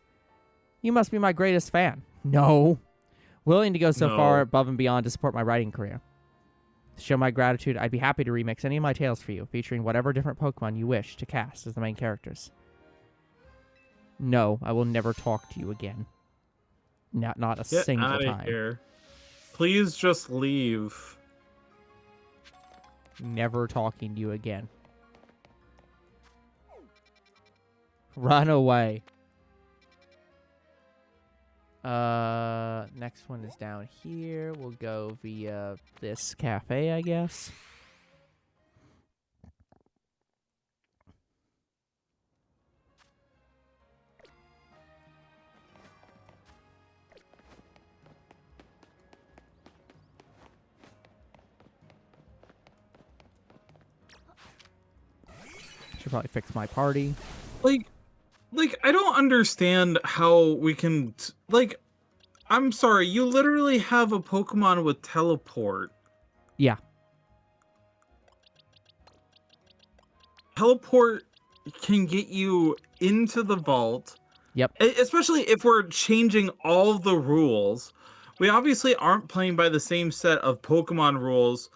You must be my greatest fan. No. Willing to go so far above and beyond to support my writing career. To show my gratitude, I'd be happy to remix any of my tales for you, featuring whatever different Pokemon you wish to cast as the main characters. No, I will never talk to you again. Not a single time. Get out of
here. Please just leave.
Never talking to you again. Run away. Next one is down here. We'll go via this cafe, I guess. Should probably fix my party.
Like, I don't understand how we can, I'm sorry, you literally have a Pokemon with teleport.
Yeah.
Teleport can get you into the vault.
Yep.
Especially if we're changing all the rules. We obviously aren't playing by the same set of Pokemon rules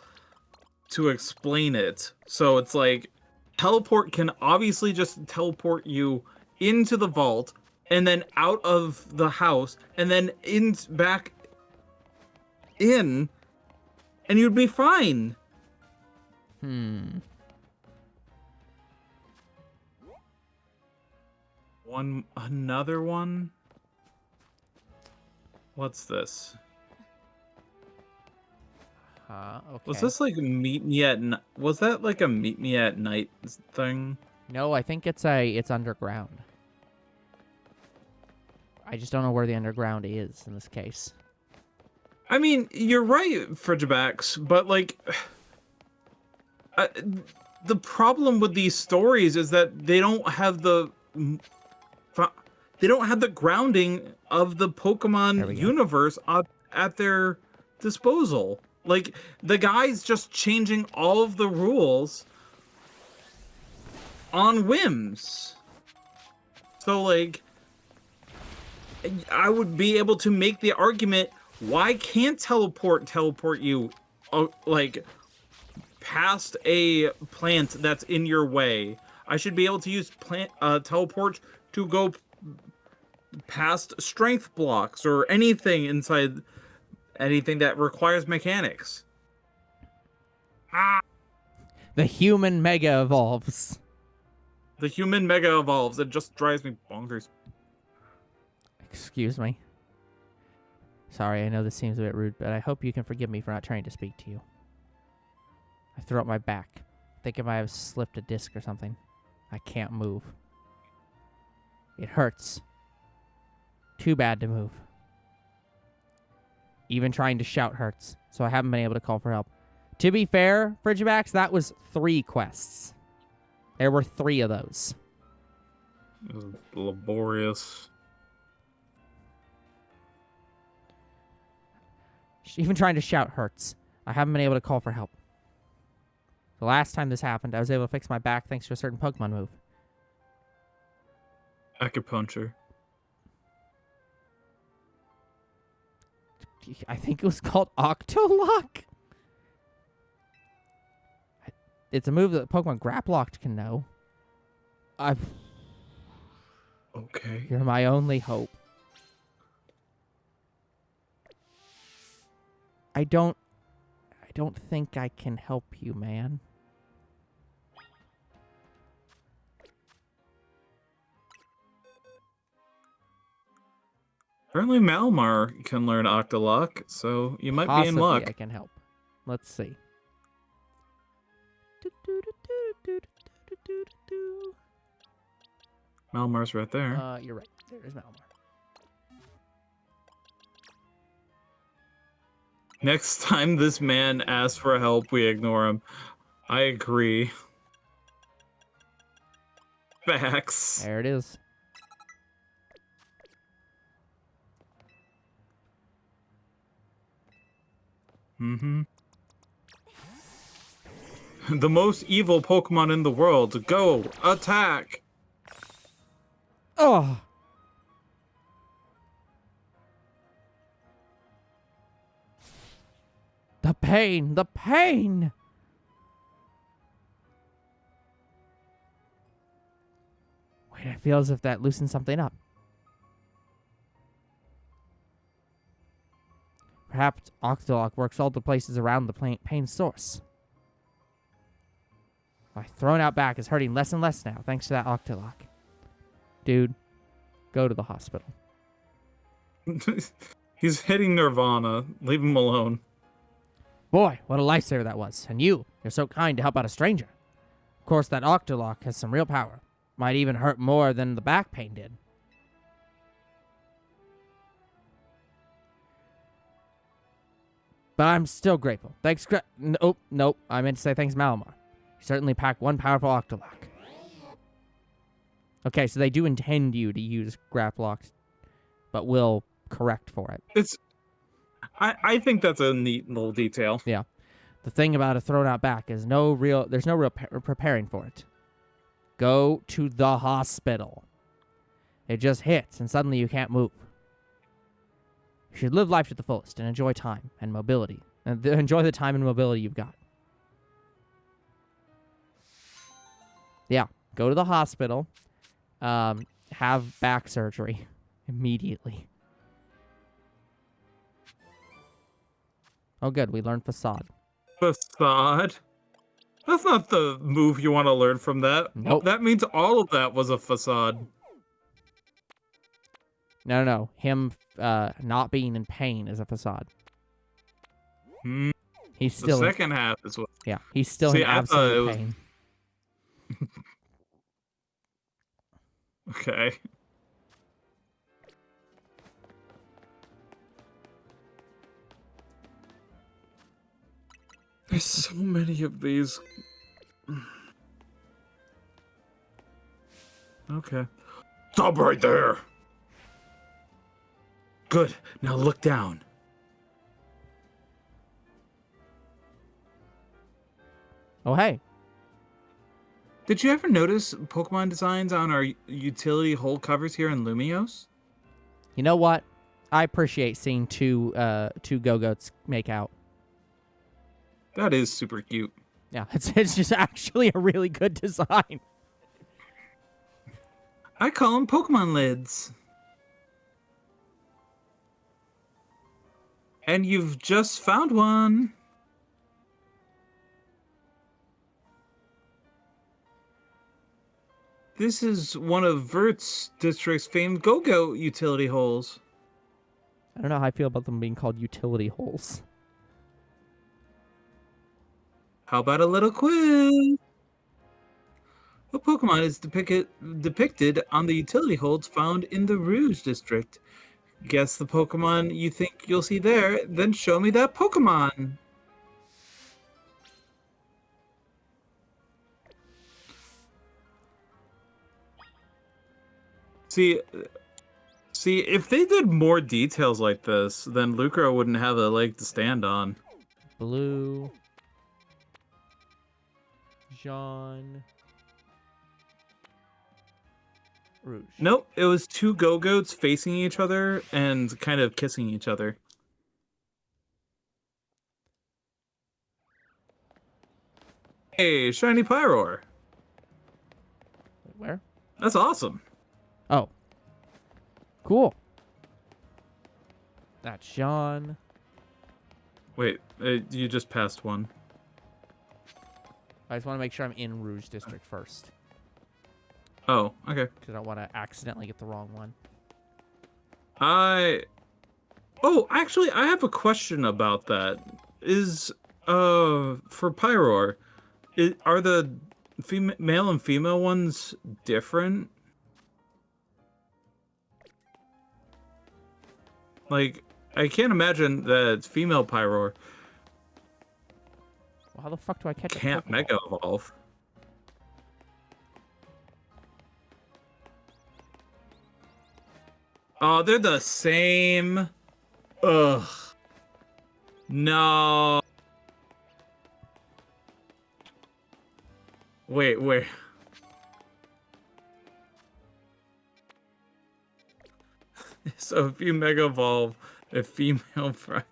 to explain it. So it's like, teleport can obviously just teleport you into the vault and then out of the house and then back in, and you'd be fine. Another one? What's this?
Okay.
Was this like was that like a meet me at night thing?
No, I think it's underground. I just don't know where the underground is in this case.
I mean, you're right, Frigibax, but like, the problem with these stories is that they don't have the grounding of the Pokemon universe at their disposal. Like, the guy's just changing all of the rules on whims. So, like, I would be able to make the argument, why can't teleport you, like, past a plant that's in your way? I should be able to use teleport to go past strength blocks or anything that requires mechanics.
The human mega evolves.
The human mega evolves. It just drives me bonkers.
Excuse me. Sorry, I know this seems a bit rude, but I hope you can forgive me for not trying to speak to you. I threw up my back. I think I might have slipped a disc or something. I can't move. It hurts. Too bad to move. Even trying to shout hurts, so I haven't been able to call for help. To be fair, Frigibax, that was 3 quests. There were 3 of those.
It was laborious.
Even trying to shout hurts. I haven't been able to call for help. The last time this happened, I was able to fix my back thanks to a certain Pokemon move.
Acupuncture.
I think it was called Octolock. It's a move that Pokemon Grapploct can know.
Okay.
You're my only hope. I don't think I can help you, man.
Apparently Malamar can learn Octolock, so you might be in luck.
I can help. Let's see.
Malamar's right there.
You're right. There's Malamar.
Next time this man asks for help, we ignore him. I agree. Facts.
There it is.
Mm-hmm. The most evil Pokemon in the world. Go! Attack!
Oh! The pain! The pain! Wait, I feel as if that loosened something up. Perhaps Octolock works all the places around the pain source. My thrown out back is hurting less and less now, thanks to that Octolock. Dude, go to the hospital.
He's hitting Nirvana. Leave him alone.
Boy, what a lifesaver that was. And you're so kind to help out a stranger. Of course, that Octolock has some real power. Might even hurt more than the back pain did. But I'm still grateful. Thanks, nope. I meant to say thanks, Malamar. You certainly pack one powerful Octolock. Okay, so they do intend you to use Grapploct, but will correct for it.
I think that's a neat little detail.
Yeah. The thing about a thrown out back is there's no real preparing for it. Go to the hospital. It just hits, and suddenly you can't move. You should live life to the fullest and enjoy time and mobility. And enjoy the time and mobility you've got. Yeah, go to the hospital. Have back surgery immediately. Oh, good. We learned Facade.
Facade? That's not the move you want to learn from that.
Nope.
That means all of that was a facade.
No. Him not being in pain is a facade. He's still
the second half is what.
Yeah, he's still in absolute pain.
Okay. There's so many of these. Okay. Stop right there! Good. Now look down.
Oh, hey.
Did you ever notice Pokemon designs on our utility hole covers here in Lumiose?
You know what? I appreciate seeing two Go-Goats make out.
That is super cute.
Yeah, it's just actually a really good design.
I call them Pokemon lids. And you've just found one. This is one of Vert's district's famed Go-Go utility holes.
I don't know how I feel about them being called utility holes.
How about a little quiz? What Pokemon is depicted on the utility holes found in the Rouge district?
Guess the Pokemon you think you'll see there, then show me that Pokemon. See, if they did more details like this, then Lucro wouldn't have a leg to stand on.
Blue. Jean. Rouge.
Nope, it was two Go-Goats facing each other and kind of kissing each other. Hey, shiny Pyroar.
Where?
That's awesome.
Oh. Cool. That's Jean.
Wait, you just passed one.
I just want to make sure I'm in Rouge District first.
Oh, okay.
Because I don't want to accidentally get the wrong one.
Oh, actually, I have a question about that. For Pyroar, are the male and female ones different? Like, I can't imagine that female Pyroar
Well, how the fuck do I catch
can't
a Pokeball?
Mega Evolve. Oh, they're the same. Ugh. No. Wait. So if you Mega Evolve a female Pyroar.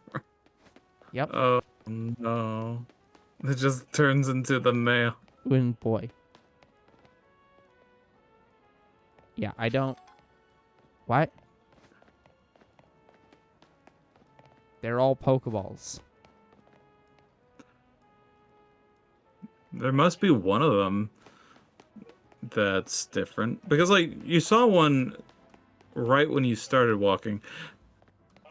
Yep.
Oh no. It just turns into the male.
Win boy. Yeah, I don't... What? They're all Pokeballs.
There must be one of them that's different. Because, like, you saw one right when you started walking.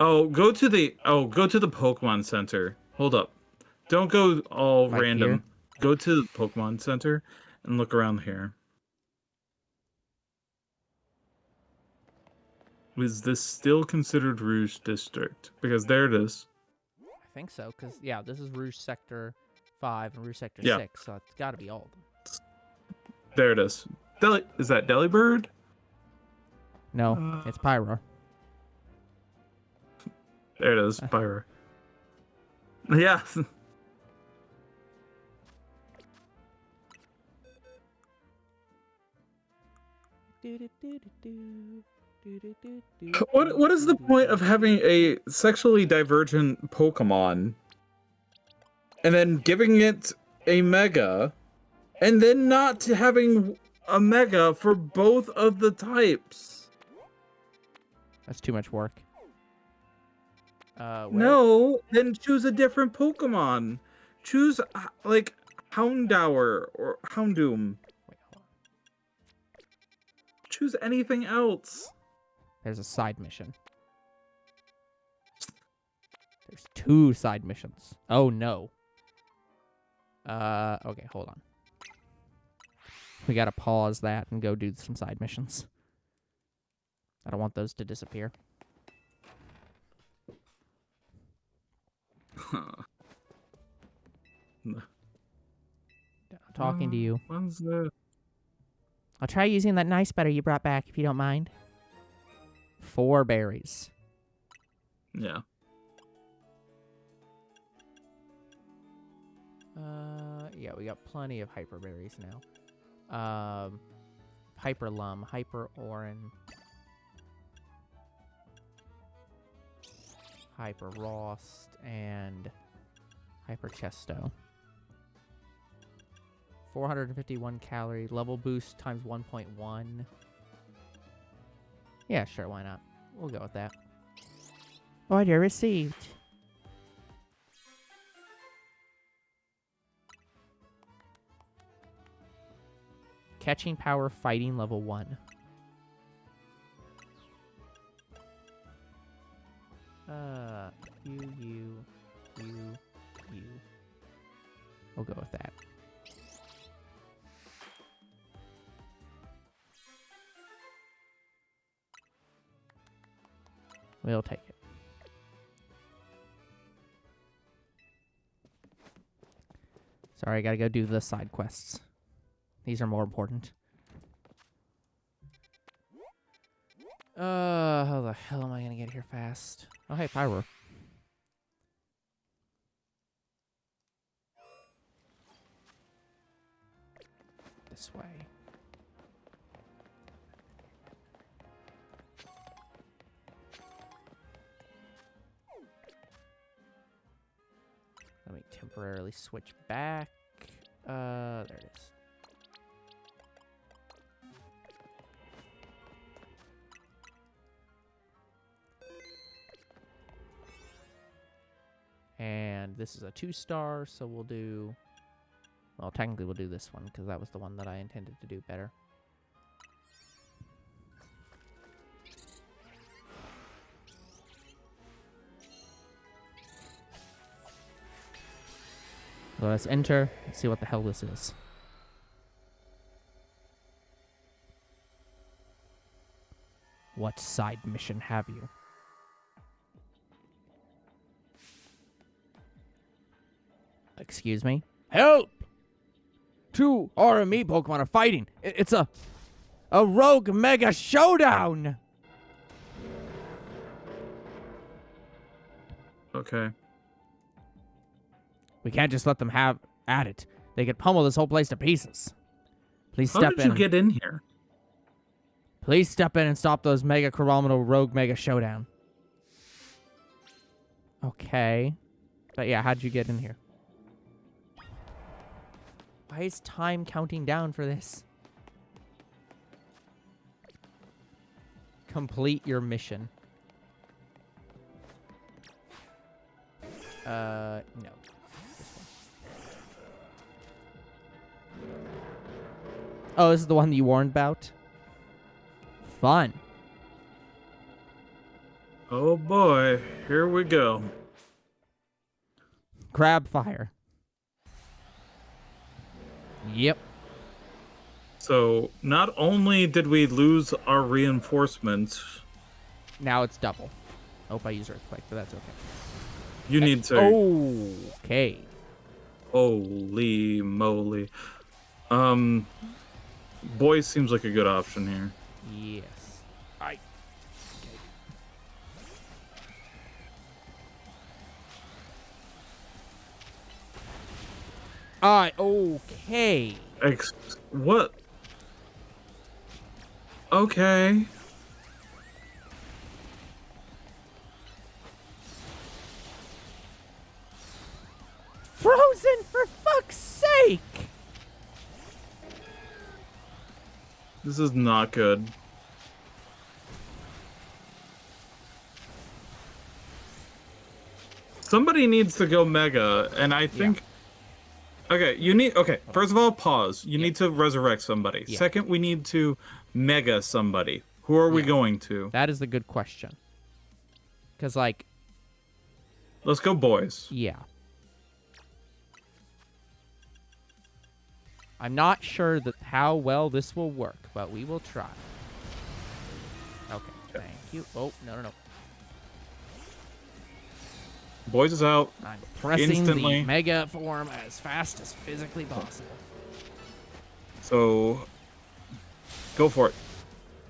Oh, go to the Pokemon Center. Hold up. Don't go all
Like
random.
here?
Go to the Pokemon Center and look around here. Is this still considered Rouge District? Because there it is.
I think so, because, yeah, this is Rouge Sector 5 and Rouge Sector
Yeah.
6, so it's got to be all of them.
There it is. Is that Delibird?
No, it's Pyro.
There it is, Pyro. Yeah. What is the point of having a sexually divergent Pokemon and then giving it a Mega and then not having a Mega for both of the types?
That's too much work.
No, then choose a different Pokemon. Choose, like, Houndour or Houndoom.
Wait, hold on.
Choose anything else.
There's a side mission. There's 2 side missions. Oh, no. Okay, hold on. We gotta pause that and go do some side missions. I don't want those to disappear. I'm talking to you.
What's that?
I'll try using that nice better you brought back, if you don't mind. 4 berries.
Yeah.
Yeah, we got plenty of hyper berries now. Hyper Lum, Hyper Orin, Hyper Rost, and Hyper Chesto. 451 calorie, level boost times 1.1. Yeah, sure, why not? We'll go with that. Order received. Catching power, fighting level 1. You. We'll go with that. We'll take it. Sorry, I gotta go do the side quests. These are more important. How the hell am I gonna get here fast? Oh, hey, Pyro. This way. Let me temporarily switch back. There it is. And this is a 2-star, so we'll do... Well, technically we'll do this one, because that was the one that I intended to do better. Let us enter and see what the hell this is. What side mission have you? Excuse me? Help! 2 RME Pokemon are fighting. It's a rogue mega showdown!
Okay.
We can't just let them have at it. They could pummel this whole place to pieces. Please step in.
How did you get in here?
Please step in and stop those Mega Kilometer Rogue Mega Showdown. Okay. But yeah, how'd you get in here? Why is time counting down for this? Complete your mission. No. Oh, this is the one that you warned about? Fun.
Oh boy, here we go.
Crab fire. Yep.
So, not only did we lose our reinforcements...
Now it's double. Hope I use Earthquake, but that's okay.
You need to...
Okay.
Holy moly. Boy seems like a good option here.
Yes. Okay. Okay.
What? Okay.
Frozen, for fuck's sake!
This is not good. Somebody needs to go Mega, and I think... Yeah. Okay, you need... Okay, first of all, pause. You need to resurrect somebody. Yeah. Second, we need to Mega somebody. Who are we going to?
That is the good question. Because, like...
Let's go boys.
Yeah. I'm not sure that how well this will work, but we will try. Okay, thank you. Oh, no.
Boys is out.
I'm pressing
instantly.
The Mega form as fast as physically possible.
So, go for it.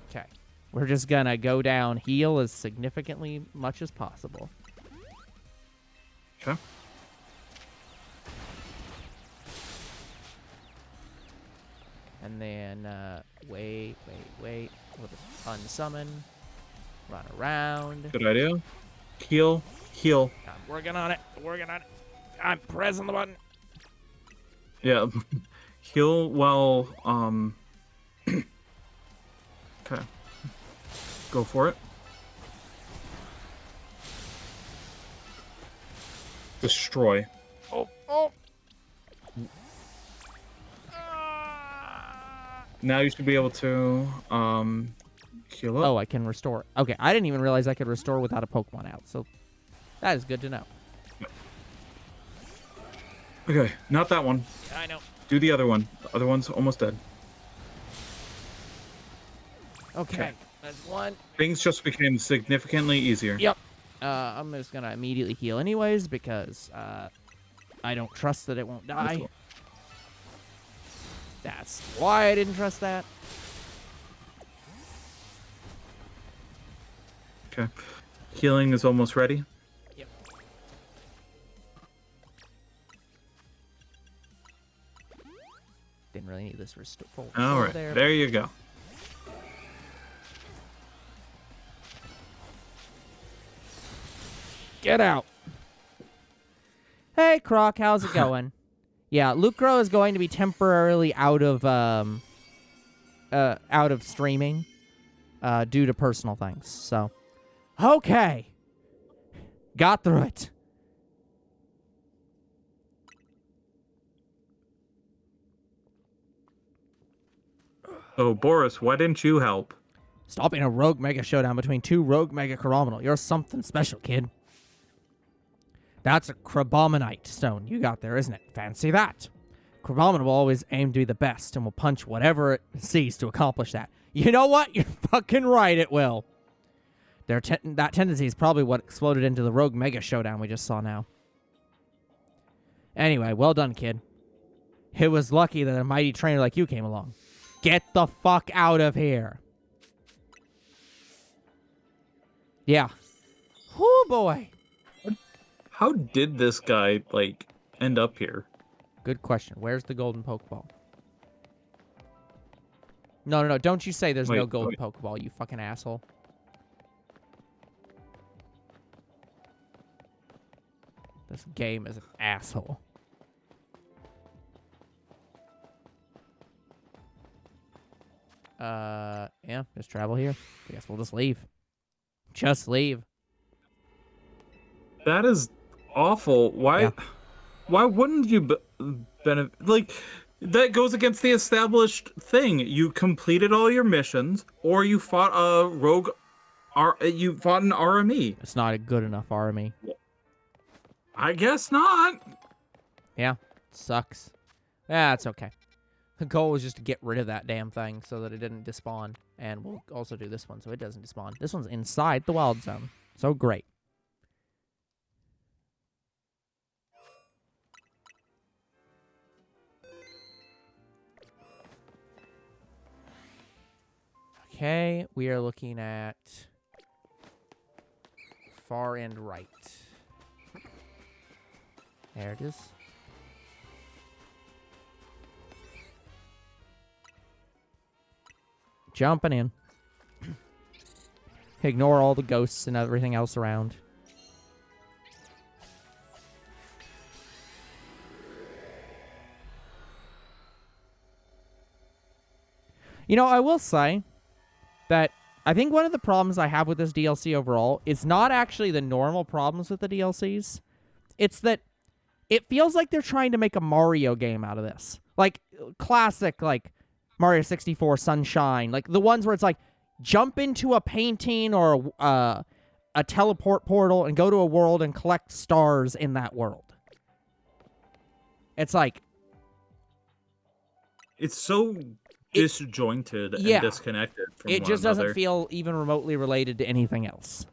Okay. We're just gonna go down, heal as significantly much as possible.
Okay.
And then, wait. We'll just unsummon. Run around.
Good idea. Heal.
I'm working on it. I'm pressing the button.
Yeah. Heal while, Okay. Go for it. Destroy.
Oh.
Now you should be able to, heal up.
Oh, I can restore. Okay, I didn't even realize I could restore without a Pokemon out, so that is good to know.
Okay, not that one.
I know.
Do the other one. The other one's almost dead.
Okay. That's one.
Things just became significantly easier.
Yep. I'm just gonna immediately heal anyways because I don't trust that it won't die. That's why I didn't trust that.
Okay. Healing is almost ready.
Yep. Didn't really need this restore.
All right, there you go.
Get out. Hey, Croc, how's it going? Yeah, Lucro is going to be temporarily out of streaming due to personal things. So, okay. Got through it.
Oh, Boris, why didn't you help?
Stopping a rogue mega showdown between two rogue mega Caraminal. You're something special, kid. That's a Crabominite stone you got there, isn't it? Fancy that. Crabominite will always aim to be the best and will punch whatever it sees to accomplish that. You know what? You're fucking right, it will. That tendency is probably what exploded into the rogue mega showdown we just saw now. Anyway, well done, kid. It was lucky that a mighty trainer like you came along. Get the fuck out of here. Yeah. Oh boy.
How did this guy, like, end up here?
Good question. Where's the golden Pokeball? No. Don't you say there's no golden Pokeball, you fucking asshole. This game is an asshole. Yeah, just travel here. I guess we'll just leave. Just leave.
That is awful. Why? Yeah. Why wouldn't you benefit? Like, that goes against the established thing. You completed all your missions, or you fought a rogue. You fought an RME.
It's not a good enough RME.
I guess not.
Yeah, sucks. Yeah, it's okay. The goal was just to get rid of that damn thing so that it didn't despawn. And we'll also do this one so it doesn't despawn. This one's inside the wild zone. So great. Okay, we are looking at far and right. There it is. Jumping in. Ignore all the ghosts and everything else around. You know, I will say that I think one of the problems I have with this DLC overall is not actually the normal problems with the DLCs. It's that it feels like they're trying to make a Mario game out of this. Like, classic, like, Mario 64, Sunshine. Like, the ones where it's like, jump into a painting or a teleport portal and go to a world and collect stars in that world. It's like...
It's so disjointed and disconnected from
it just doesn't feel even remotely related to anything else.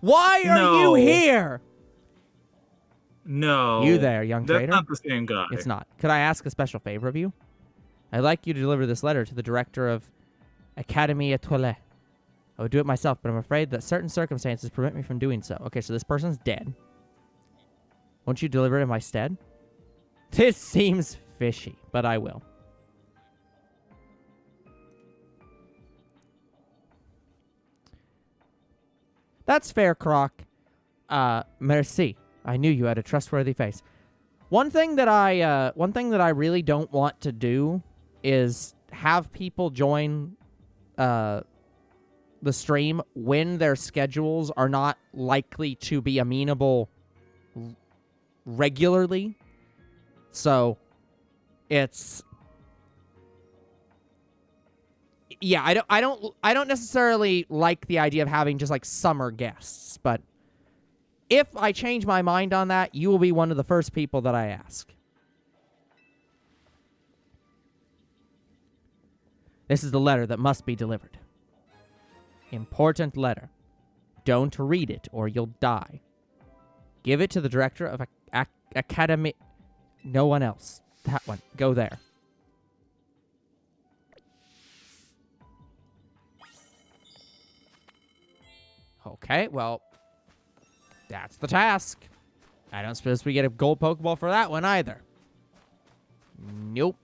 Why are you here?
No.
You there, young trader?
That's not the same guy.
It's not. Could I ask a special favor of you? I'd like you to deliver this letter to the director of Académie Étoile. I would do it myself, but I'm afraid that certain circumstances prevent me from doing so. Okay, so this person's dead. Won't you deliver it in my stead? This seems fishy, but I will. That's fair, Croc. Merci. I knew you had a trustworthy face. One thing that I really don't want to do is have people join the stream when their schedules are not likely to be amenable regularly. So it's I don't necessarily like the idea of having just like summer guests, but if I change my mind on that, you will be one of the first people that I ask. This is the letter that must be delivered. Important letter. Don't read it or you'll die. Give it to the director of academy. No one else. That one. Go there. Okay, well, that's the task. I don't suppose we get a gold Pokeball for that one either. Nope.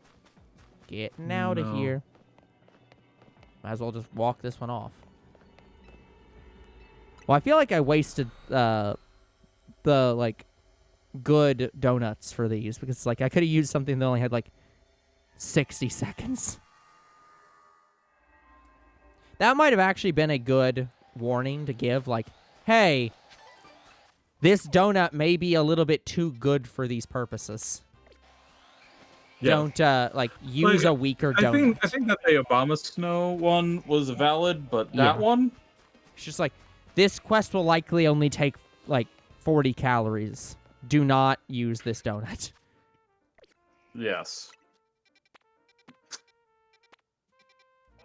Getting out of here. Might as well just walk this one off. Well, I feel like I wasted the like good donuts for these because like I could have used something that only had like 60 seconds. That might have actually been a good warning to give, like, hey, this donut may be a little bit too good for these purposes. Yeah. Don't like use a weaker donut.
I think that the Obama Snow one was valid, but that one,
it's just like, this quest will likely only take like 40 calories. Do not use this donut.
Yes.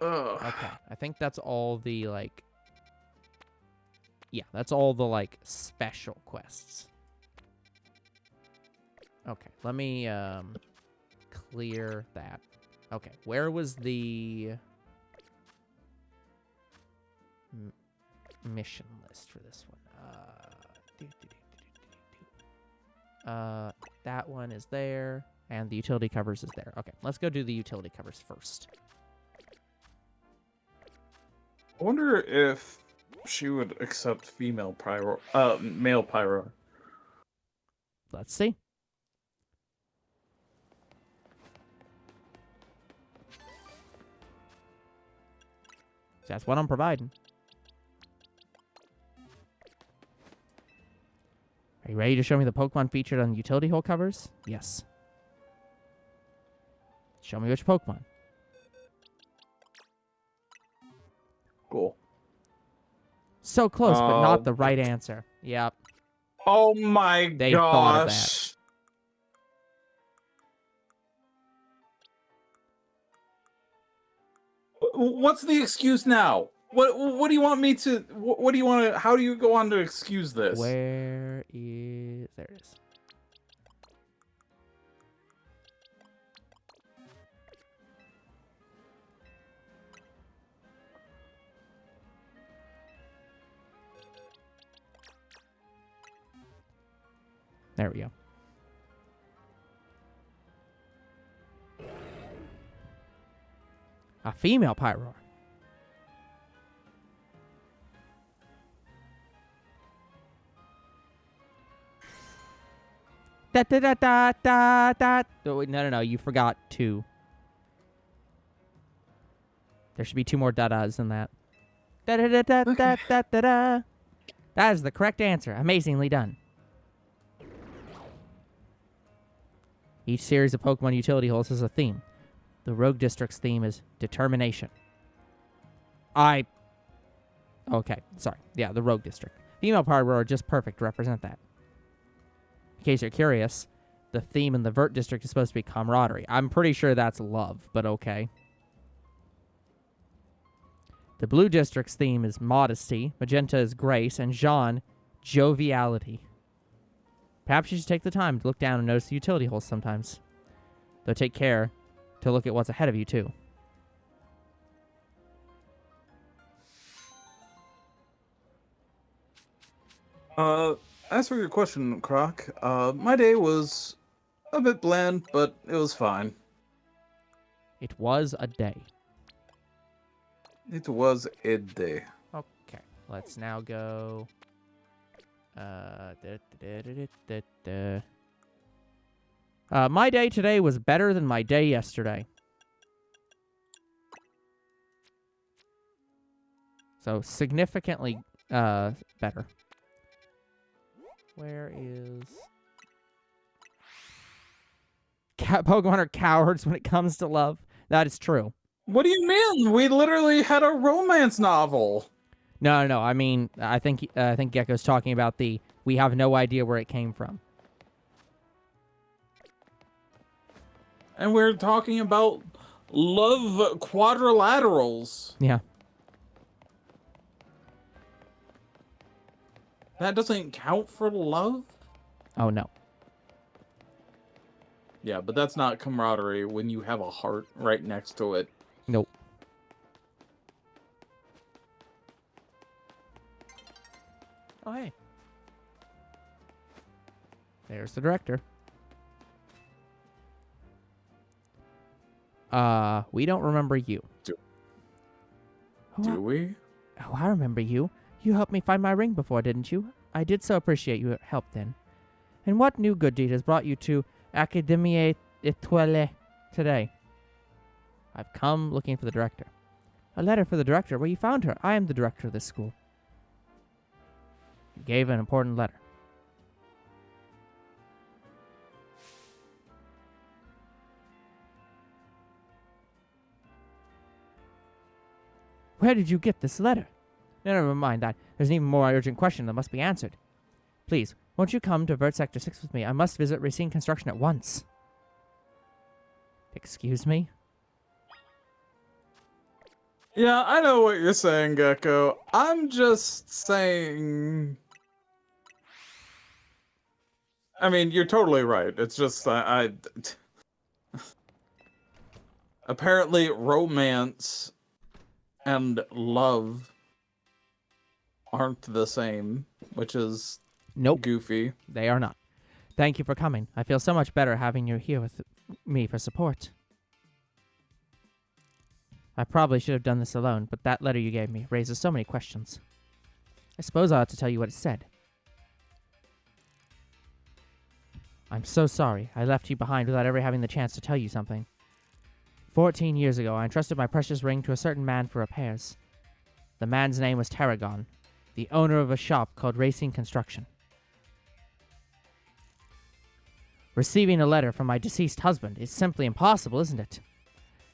Okay, I think that's all the like. Yeah, that's all the like special quests. Okay, let me clear that. Okay, where was the mission list for this one? That one is there, and the utility covers is there. Okay, let's go do the utility covers first.
I wonder if she would accept male pyro.
Let's see. That's what I'm providing. Are you ready to show me the Pokemon featured on the utility hole covers? Yes. Show me which Pokemon.
Cool.
So close, but not the right answer. Yep.
Oh my gosh.
They thought of that.
What's the excuse now? What do you want me to? What do you want to? How do you go on to excuse this?
Where is? There it is. There we go. A female Pyroar. Da da da da da da. Oh, wait, no, you forgot two. There should be two more da-das than that. Da da da da da da da da. That is the correct answer. Amazingly done. Each series of Pokemon utility holes has a theme. The Rogue District's theme is determination. Okay, sorry. Yeah, the Rogue District. Female Pyroar are just perfect to represent that. In case you're curious, the theme in the Vert District is supposed to be camaraderie. I'm pretty sure that's love, but okay. The Blue District's theme is modesty, Magenta is grace, and Jean, joviality. Perhaps you should take the time to look down and notice the utility holes sometimes. Though take care to look at what's ahead of you, too.
As for your question, Croc, my day was a bit bland, but it was fine.
It was a day.
It was a day.
Okay, let's now go... my day today was better than my day yesterday. So, significantly better. Where is... Pokemon are cowards when it comes to love. That is true.
What do you mean? We literally had a romance novel.
No. I mean, I think Gecko's talking about the we have no idea where it came from.
And we're talking about love quadrilaterals.
Yeah.
That doesn't count for love?
Oh, no.
Yeah, but that's not camaraderie when you have a heart right next to it.
Nope. Oh, hey. There's the director. We don't remember you.
Do we?
Oh, I remember you. You helped me find my ring before, didn't you? I did so appreciate your help then. And what new good deed has brought you to Académie Étoilée today? I've come looking for the director. A letter for the director? Where you found her? I am the director of this school. You gave an important letter. Where did you get this letter? No, never mind that. There's an even more urgent question that must be answered. Please, won't you come to Vert Sector 6 with me? I must visit Racine Construction at once. Excuse me?
Yeah, I know what you're saying, Gecko. I'm just saying... I mean, you're totally right. It's just, apparently, romance and love aren't the same, which is goofy.
They are not. Thank you for coming. I feel so much better having you here with me for support. I probably should have done this alone, but that letter you gave me raises so many questions. I suppose I ought to tell you what it said. I'm so sorry. I left you behind without ever having the chance to tell you something. 14 years ago, I entrusted my precious ring to a certain man for repairs. The man's name was Tarragon, the owner of a shop called Racing Construction. Receiving a letter from my deceased husband is simply impossible, isn't it?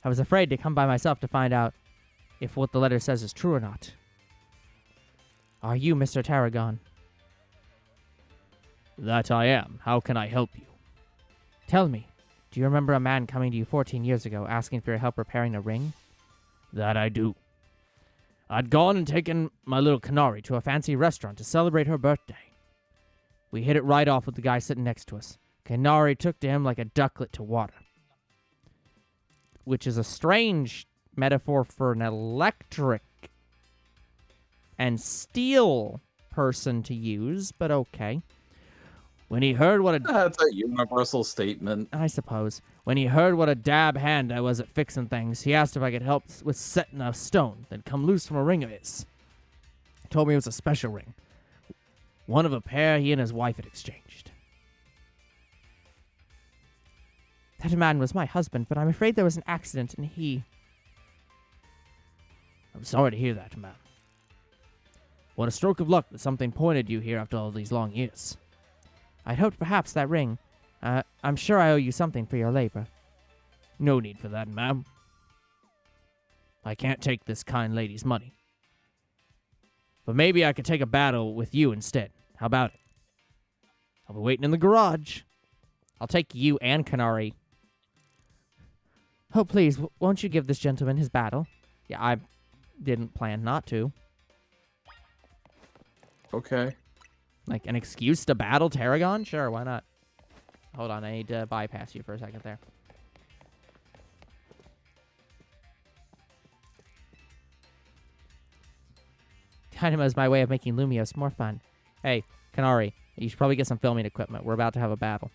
I was afraid to come by myself to find out if what the letter says is true or not. Are you Mr. Tarragon? That I am. How can I help you? Tell me, do you remember a man coming to you 14 years ago asking for your help repairing a ring? That I do. I'd gone and taken my little Canary to a fancy restaurant to celebrate her birthday. We hit it right off with the guy sitting next to us. Canary took to him like a ducklet to water. Which is a strange metaphor for an electric and steel person to use, but okay. When he heard what a...
That's a universal statement.
I suppose. When he heard what a dab hand I was at fixing things, he asked if I could help with setting a stone that'd come loose from a ring of his. He told me it was a special ring. One of a pair he and his wife had exchanged. That man was my husband, but I'm afraid there was an accident and he... I'm sorry to hear that, ma'am. What a stroke of luck that something pointed you here after all these long years. I'd hoped perhaps that ring... I'm sure I owe you something for your labor. No need for that, ma'am. I can't take this kind lady's money. But maybe I could take a battle with you instead. How about it? I'll be waiting in the garage. I'll take you and Canary. Oh, please, won't you give this gentleman his battle? Yeah, I didn't plan not to.
Okay.
Like, an excuse to battle Tarragon? Sure, why not? Hold on, I need to bypass you for a second there. Dynamo is my way of making Lumios more fun. Hey, Canary, you should probably get some filming equipment. We're about to have a battle.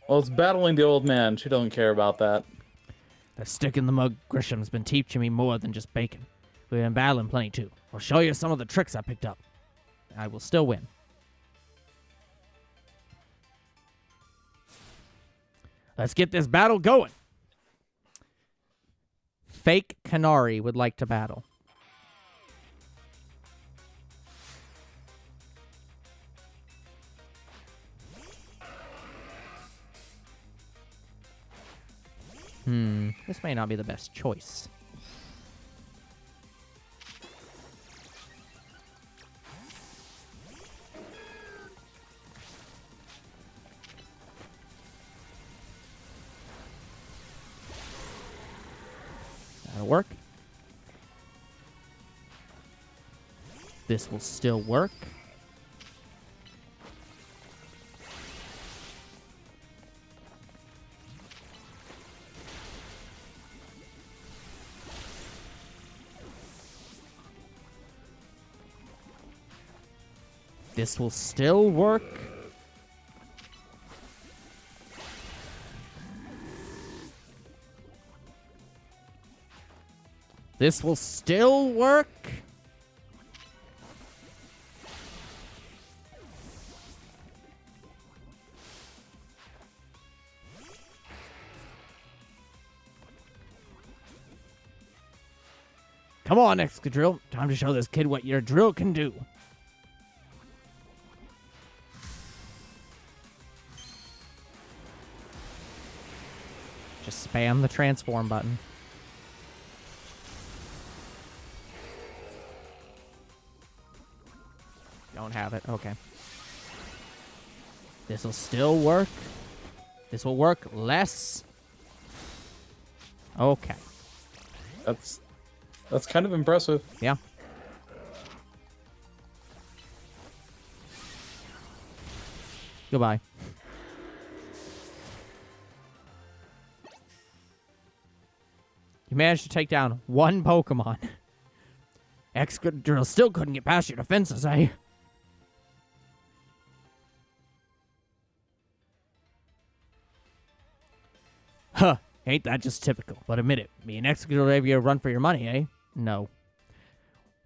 Well, it's battling the old man. She doesn't care about that.
The stick in the mug Grisham's been teaching me more than just bacon. We've been battling plenty, too. I'll show you some of the tricks I picked up. I will still win. Let's get this battle going. Fake Canary would like to battle. This may not be the best choice. This will still work. This will still work. This will still work. Come on, Excadrill. Time to show this kid what your drill can do. Just spam the transform button. Don't have it. Okay. This will still work. This will work less. Okay.
That's kind of impressive.
Yeah. Goodbye. You managed to take down one Pokemon. Excadrill still couldn't get past your defenses, eh? Huh. Ain't that just typical? But admit it, me and Excadrill gave you a run for your money, eh? No.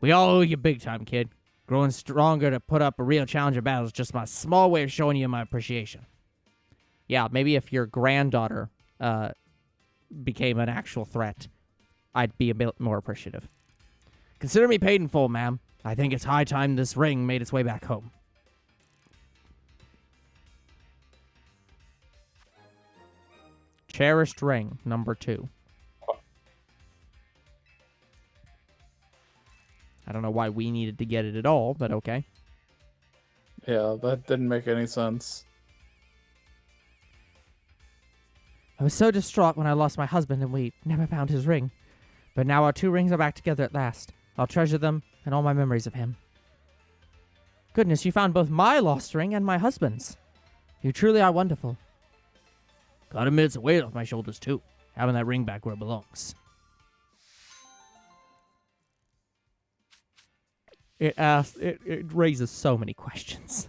We all owe you big time, kid. Growing stronger to put up a real challenge in battle is just my small way of showing you my appreciation. Yeah, maybe if your granddaughter became an actual threat, I'd be a bit more appreciative. Consider me paid in full, ma'am. I think it's high time this ring made its way back home. Cherished ring, number 2. I don't know why we needed to get it at all, but okay.
Yeah, that didn't make any sense.
I was so distraught when I lost my husband and we never found his ring. But now our 2 rings are back together at last. I'll treasure them and all my memories of him. Goodness, you found both my lost ring and my husband's. You truly are wonderful. Gotta admit, it's a weight off my shoulders, too. Having that ring back where it belongs. It raises so many questions.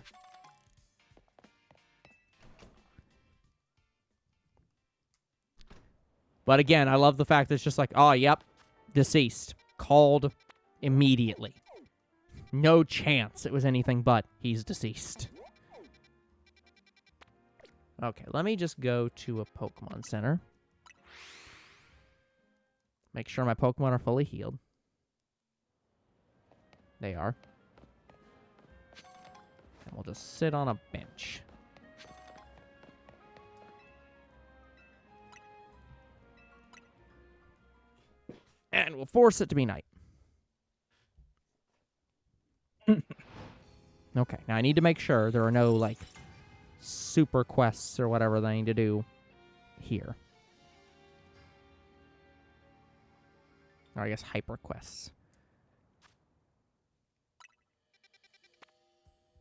But again, I love the fact that it's just like, oh, yep, deceased. Called immediately. No chance it was anything but he's deceased. Okay, let me just go to a Pokemon Center. Make sure my Pokemon are fully healed. They are. And we'll just sit on a bench. And we'll force it to be night. Okay, now I need to make sure there are no, like, super quests or whatever that I need to do here. Or I guess hyper quests.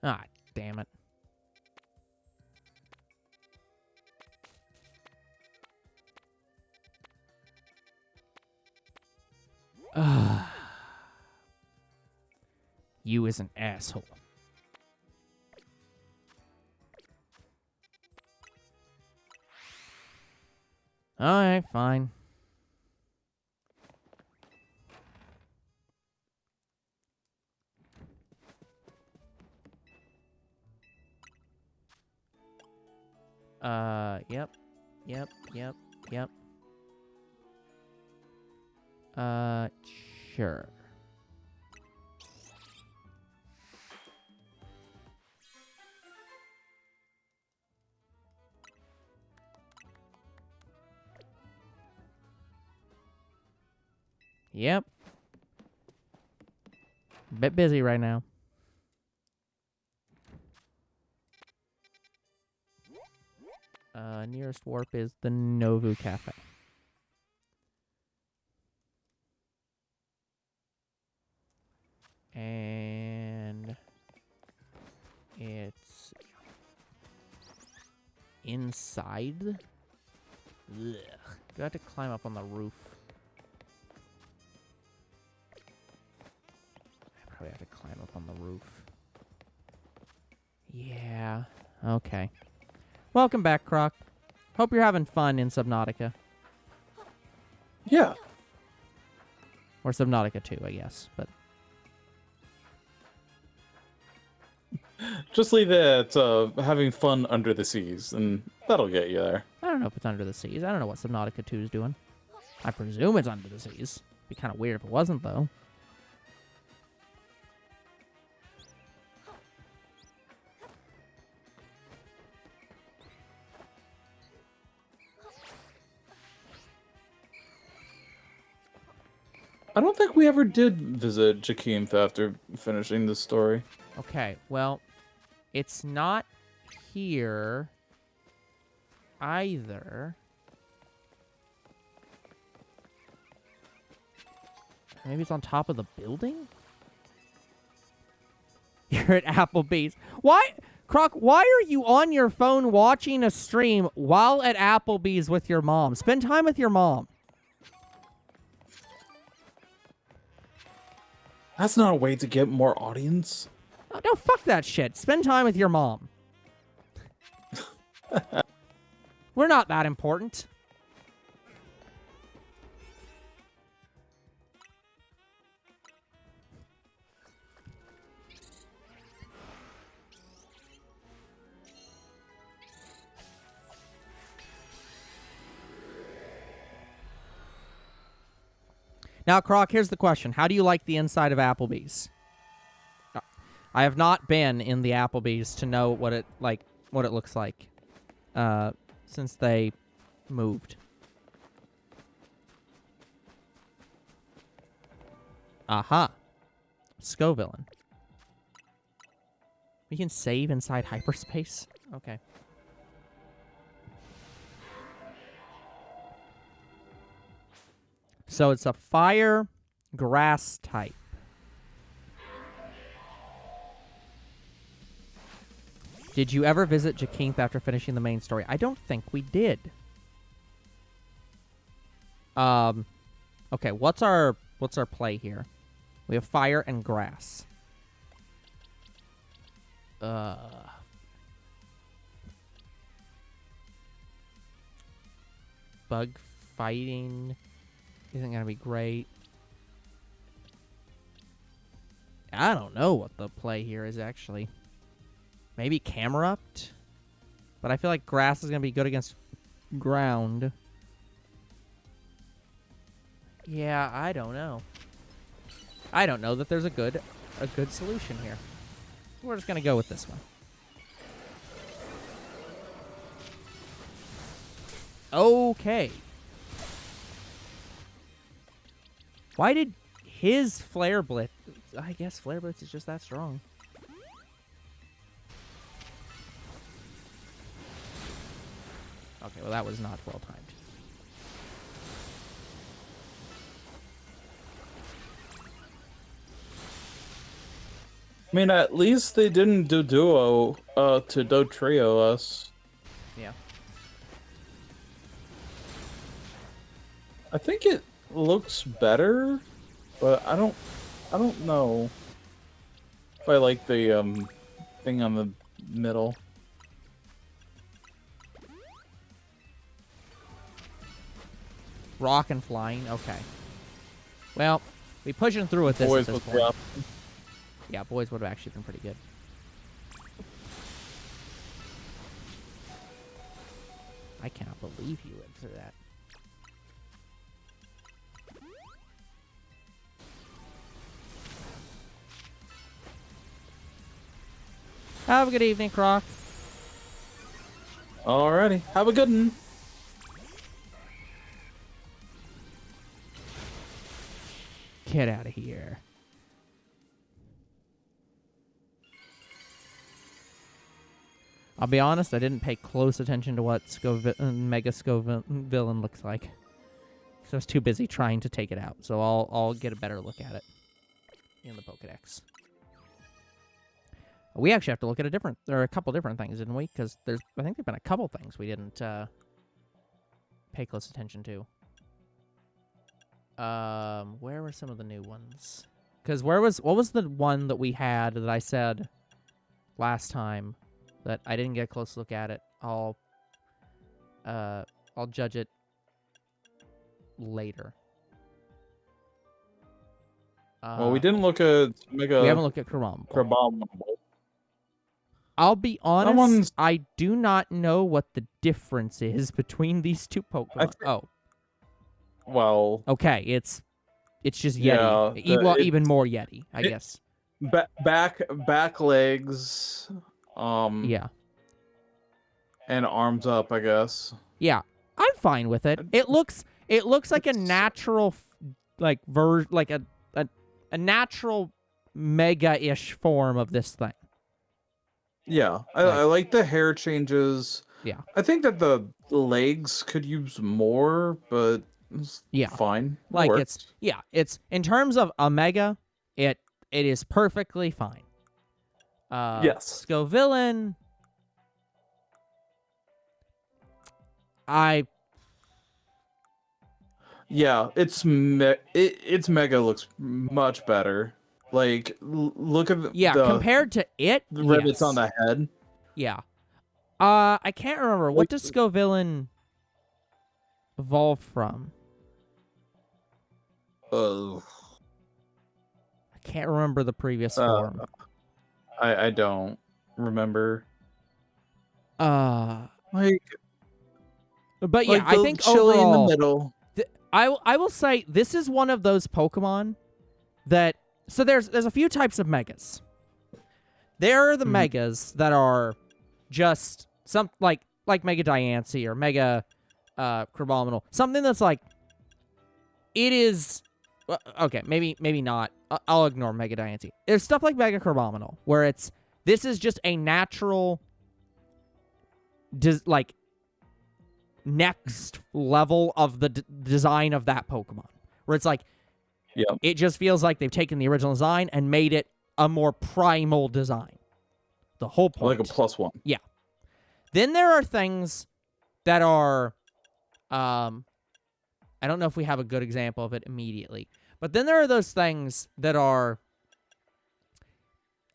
Ah, damn it. You is an asshole. Alright, fine. Yep. Sure. Yep. Bit busy right now. Nearest warp is the Novu Cafe. And inside? Ugh. Do I have to climb up on the roof? I probably have to climb up on the roof. Yeah. Okay. Welcome back, Croc. Hope you're having fun in Subnautica.
Yeah.
Or Subnautica 2, I guess, but...
Just leave it at having fun under the seas, and that'll get you there.
I don't know if it's under the seas. I don't know what Subnautica 2 is doing. I presume it's under the seas. Be kind of weird if it wasn't, though.
I don't think we ever did visit Jakeem after finishing this story.
Okay, well, it's not here either. Maybe it's on top of the building? You're at Applebee's. Why? Croc, why are you on your phone watching a stream while at Applebee's with your mom? Spend time with your mom.
That's not a way to get more audience.
Oh, no, fuck that shit. Spend time with your mom. We're not that important. Now, Croc, here's the question. How do you like the inside of Applebee's? I have not been in the Applebee's to know what it looks like since they moved. Aha. Scovillain. We can save inside hyperspace? Okay. So it's a fire grass type. Did you ever visit Jakeem after finishing the main story? I don't think we did. Okay, what's our play here? We have fire and grass. Bug fighting isn't gonna be great. I don't know what the play here is actually. Maybe Camerupt? But I feel like grass is gonna be good against ground. Yeah, I don't know. I don't know that there's a good solution here. We're just gonna go with this one. Okay. Why did his Flare Blitz... I guess Flare Blitz is just that strong. Okay, well that was not well timed.
I mean, at least they didn't do duo to do trio us.
Yeah.
I think it looks better, but I don't know if I like the thing on the middle.
Rock and flying, okay. Well, we pushing through with this at this point. Yeah, boys would have actually been pretty good. I cannot believe you went through that. Have a good evening, Croc.
Alrighty, have a good one.
Get out of here. I'll be honest, I didn't pay close attention to what Mega Scovillain looks like. So I was too busy trying to take it out. So I'll get a better look at it in the Pokédex. We actually have to look at a couple different things, didn't we? Because I think there've been a couple things we didn't pay close attention to. Where were some of the new ones? Because what was the one that we had that I said last time that I didn't get a close look at it? I'll judge it later.
Well, we didn't look at Mega.
We haven't looked at Crabominable. I'll be honest,
Someone's...
I do not know what the difference is between these two Pokemon.
Well...
Okay, it's just Yeti.
Yeah,
even more Yeti, I guess.
Back legs...
Yeah.
And arms up, I guess.
Yeah, I'm fine with it. It looks like a natural, a natural mega-ish form of this thing.
Yeah, I like the hair changes.
Yeah.
I think that the legs could use more, but it's fine.
Like it's in terms of a mega, it is perfectly fine.
Yes.
Scovillain,
its mega looks much better. Like, look at the
compared to it,
the rivets on the head.
Yeah. I can't remember. What does Scovillain evolve from?
Oh.
I can't remember the previous form.
I don't remember.
But
like
yeah, I think
chili
overall,
in the middle.
I will say this is one of those Pokemon that... So there's a few types of megas. There are the megas that are just like Mega Diancie or Mega Crabominal. Something that's like... It is... Okay, maybe not. I'll ignore Mega Diancie. There's stuff like Mega Crabominal, where this is just a natural... next level of the design of that Pokemon. Where it's like...
Yep.
It just feels like they've taken the original design and made it a more primal design. The whole point.
Like a +1.
Yeah. Then there are things that are... I don't know if we have a good example of it immediately. But then there are those things that are...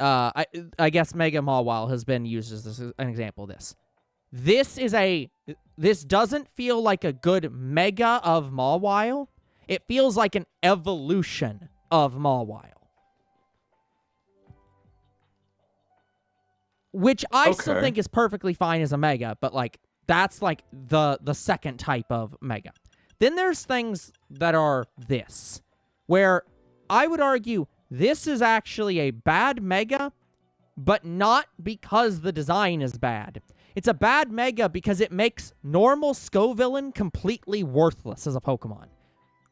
I guess Mega Mawile has been used as an example of this. This doesn't feel like a good Mega of Mawile. It feels like an evolution of Mawile. Which I still think is perfectly fine as a Mega, but like that's like the second type of Mega. Then there's things that are this, where I would argue this is actually a bad Mega, but not because the design is bad. It's a bad Mega because it makes normal Scovillain completely worthless as a Pokemon.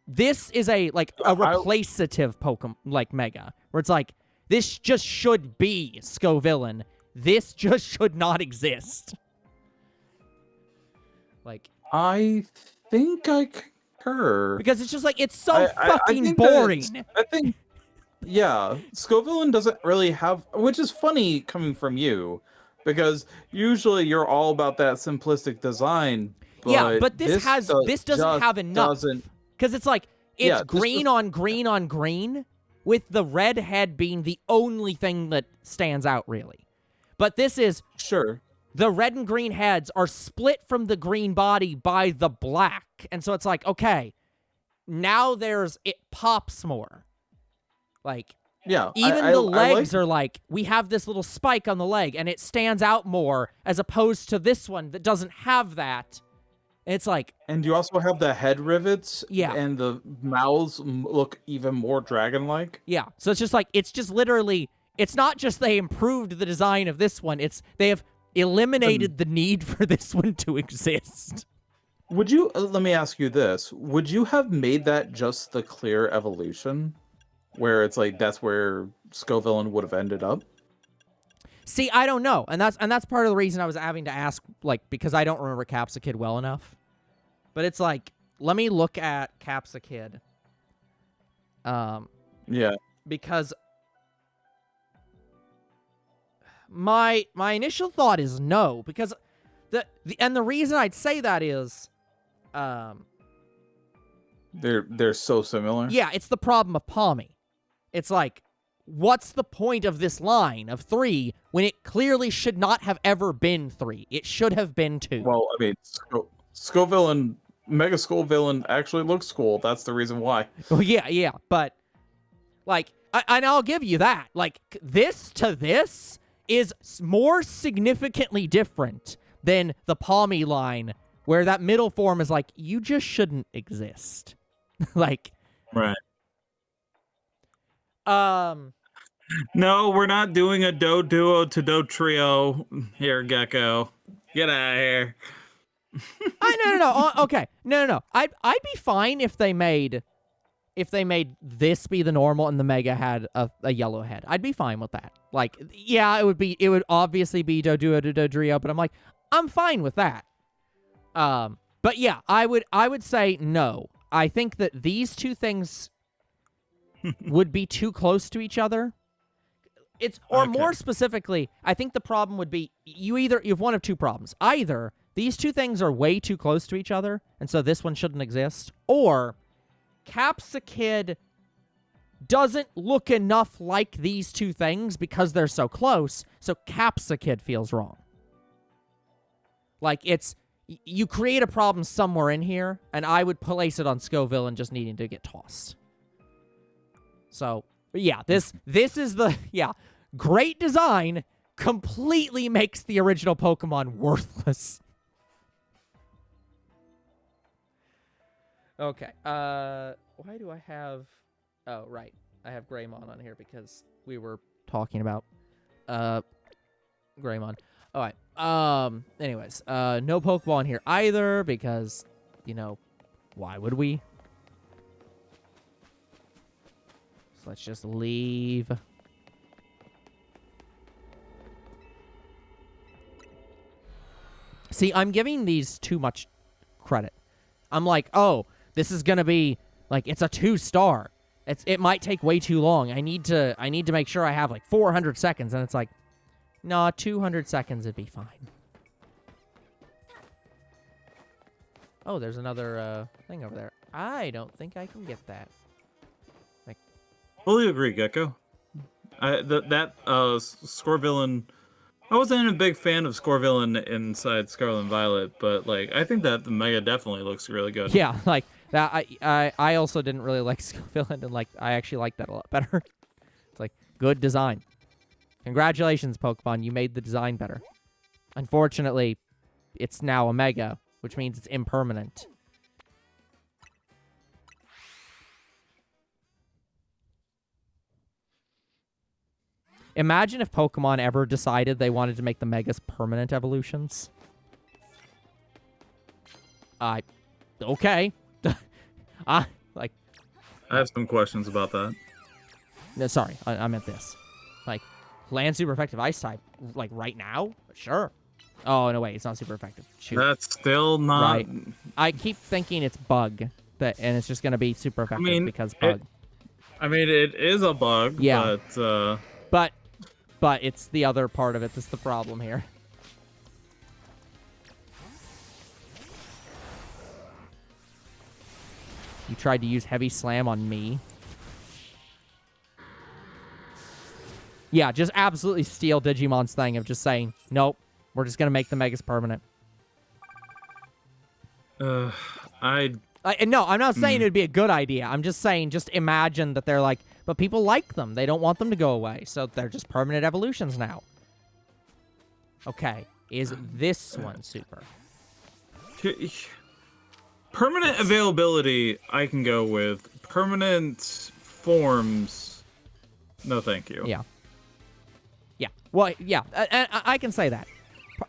This is a replacative Pokemon, like Mega, where it's like, this just should be Scovillain. This just should not exist. Like,
I think I concur.
Because it's just like, it's so fucking boring.
I think, yeah, Scovillain doesn't really have, which is funny coming from you, because usually you're all about that simplistic design. But
but this doesn't have enough. Because it's like, it's green on green on green, with the red head being the only thing that stands out, really. But this is...
Sure.
The red and green heads are split from the green body by the black. And so it's like, okay, now it pops more. Like,
yeah,
even the legs are like, we have this little spike on the leg, and it stands out more, as opposed to this one that doesn't have that. It's like...
And you also have the head rivets.
Yeah.
And the mouths look even more dragon-like.
Yeah. So it's just like, it's just literally... It's not just they improved the design of this one. It's they have eliminated the need for this one to exist.
Would you... let me ask you this. Would you have made that just the clear evolution? Where it's like, that's where Scovillain would have ended up?
See, I don't know, and that's part of the reason I was having to ask, like, because I don't remember Capsakid well enough. But it's like, let me look at Capsakid.
Yeah.
Because my initial thought is no, because the reason I'd say that is,
they're so similar.
yeah, it's the problem of Palmy. It's like, what's the point of this line of 3 when it clearly should not have ever been 3? It should have been 2.
Well, I mean, Skullvillain, Mega Skullvillain actually looks cool. That's the reason why.
Well, yeah, but like, and I'll give you that. Like, this to this is more significantly different than the Palmy line, where that middle form is like, you just shouldn't exist. Like,
right.
No,
we're not doing a Do Duo to Do Trio here, Gecko. Get out of here.
No. Okay, no. I'd be fine if they made this be the normal and the Mega had a yellow head. I'd be fine with that. Like, yeah, it would obviously be Do Duo to Do Trio, but I'm like, I'm fine with that. But yeah, I would say no. I think that these two things would be too close to each other. More specifically, I think the problem would be you have one of two problems. Either these two things are way too close to each other, and so this one shouldn't exist, or Capsakid doesn't look enough like these two things because they're so close, so Capsakid feels wrong. Like, you create a problem somewhere in here, and I would place it on Skullvillain just needing to get tossed. So, yeah, this is the, great design completely makes the original Pokemon worthless. Okay, why do I have... Oh, right. I have Greymon on here because we were talking about, Greymon. Alright, anyways, no Pokeball in here either because, why would we? So let's just leave. See, I'm giving these too much credit. I'm like, oh, this is gonna be like, it's a 2-star. It might take way too long. I need to make sure I have like 400 seconds, and it's like, no, 200 seconds would be fine. Oh, there's another thing over there. I don't think I can get that. Like,
fully agree, Gecko. Scorvillain. I wasn't a big fan of Scorvillain inside Scarlet and Violet, but like I think that the Mega definitely looks really good.
Yeah, like that. I also didn't really like Scorvillain, and like I actually like that a lot better. It's like good design. Congratulations, Pokemon, you made the design better. Unfortunately, it's now a Mega, which means it's impermanent. Imagine if Pokemon ever decided they wanted to make the Megas permanent evolutions. Okay. Like...
I have some questions about that.
No, sorry, I meant this. Like, land super effective ice type, like right now? Sure. Oh, no, wait, it's not super effective. Shoot.
That's still not...
Right. I keep thinking it's bug, and it's just going to be super effective because bug.
It is a bug,
yeah.
But
it's the other part of it that's the problem here. You tried to use Heavy Slam on me. Yeah, just absolutely steal Digimon's thing of just saying, nope, we're just going to make the Megas permanent.
No,
I'm not saying it would be a good idea. I'm just saying, just imagine that they're like, but people like them. They don't want them to go away, so they're just permanent evolutions now. Okay, is this one super?
Permanent availability, I can go with. Permanent forms, no thank you.
Yeah. Yeah. Well, yeah, I can say that.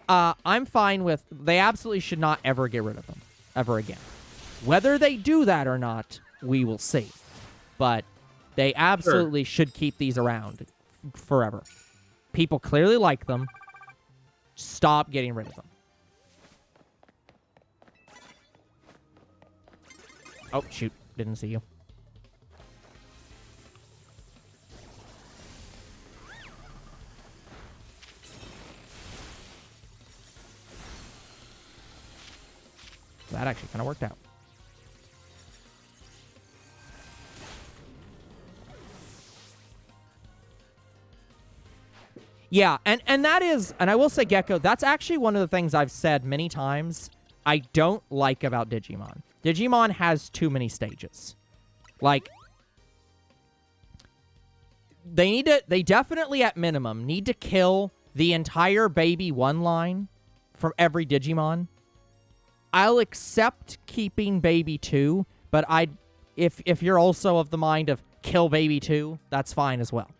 I'm fine with... They absolutely should not ever get rid of them. Ever again. Whether they do that or not, we will see. But they absolutely should keep these around forever. People clearly like them. Stop getting rid of them. Oh, shoot. Didn't see you. That actually kind of worked out. Yeah, and that is, and I will say, Gecko, that's actually one of the things I've said many times I don't like about Digimon. Digimon has too many stages. Like, they definitely at minimum need to kill the entire Baby 1 line from every Digimon. I'll accept keeping Baby 2, but if you're also of the mind of kill Baby 2, that's fine as well.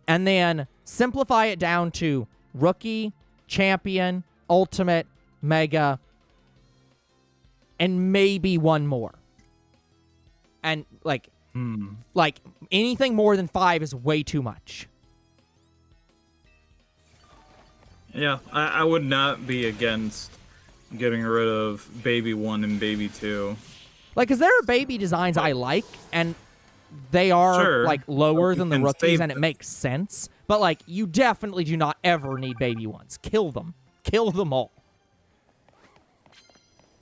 And then simplify it down to Rookie, Champion, Ultimate, Mega, and maybe one more. And, like anything more than 5 is way too much.
Yeah, I would not be against getting rid of Baby 1 and Baby 2.
Like, because there are Baby designs I like, and they are, like, lower than the Rookies, and it makes sense. But, like, you definitely do not ever need Baby 1s. Kill them. Kill them all.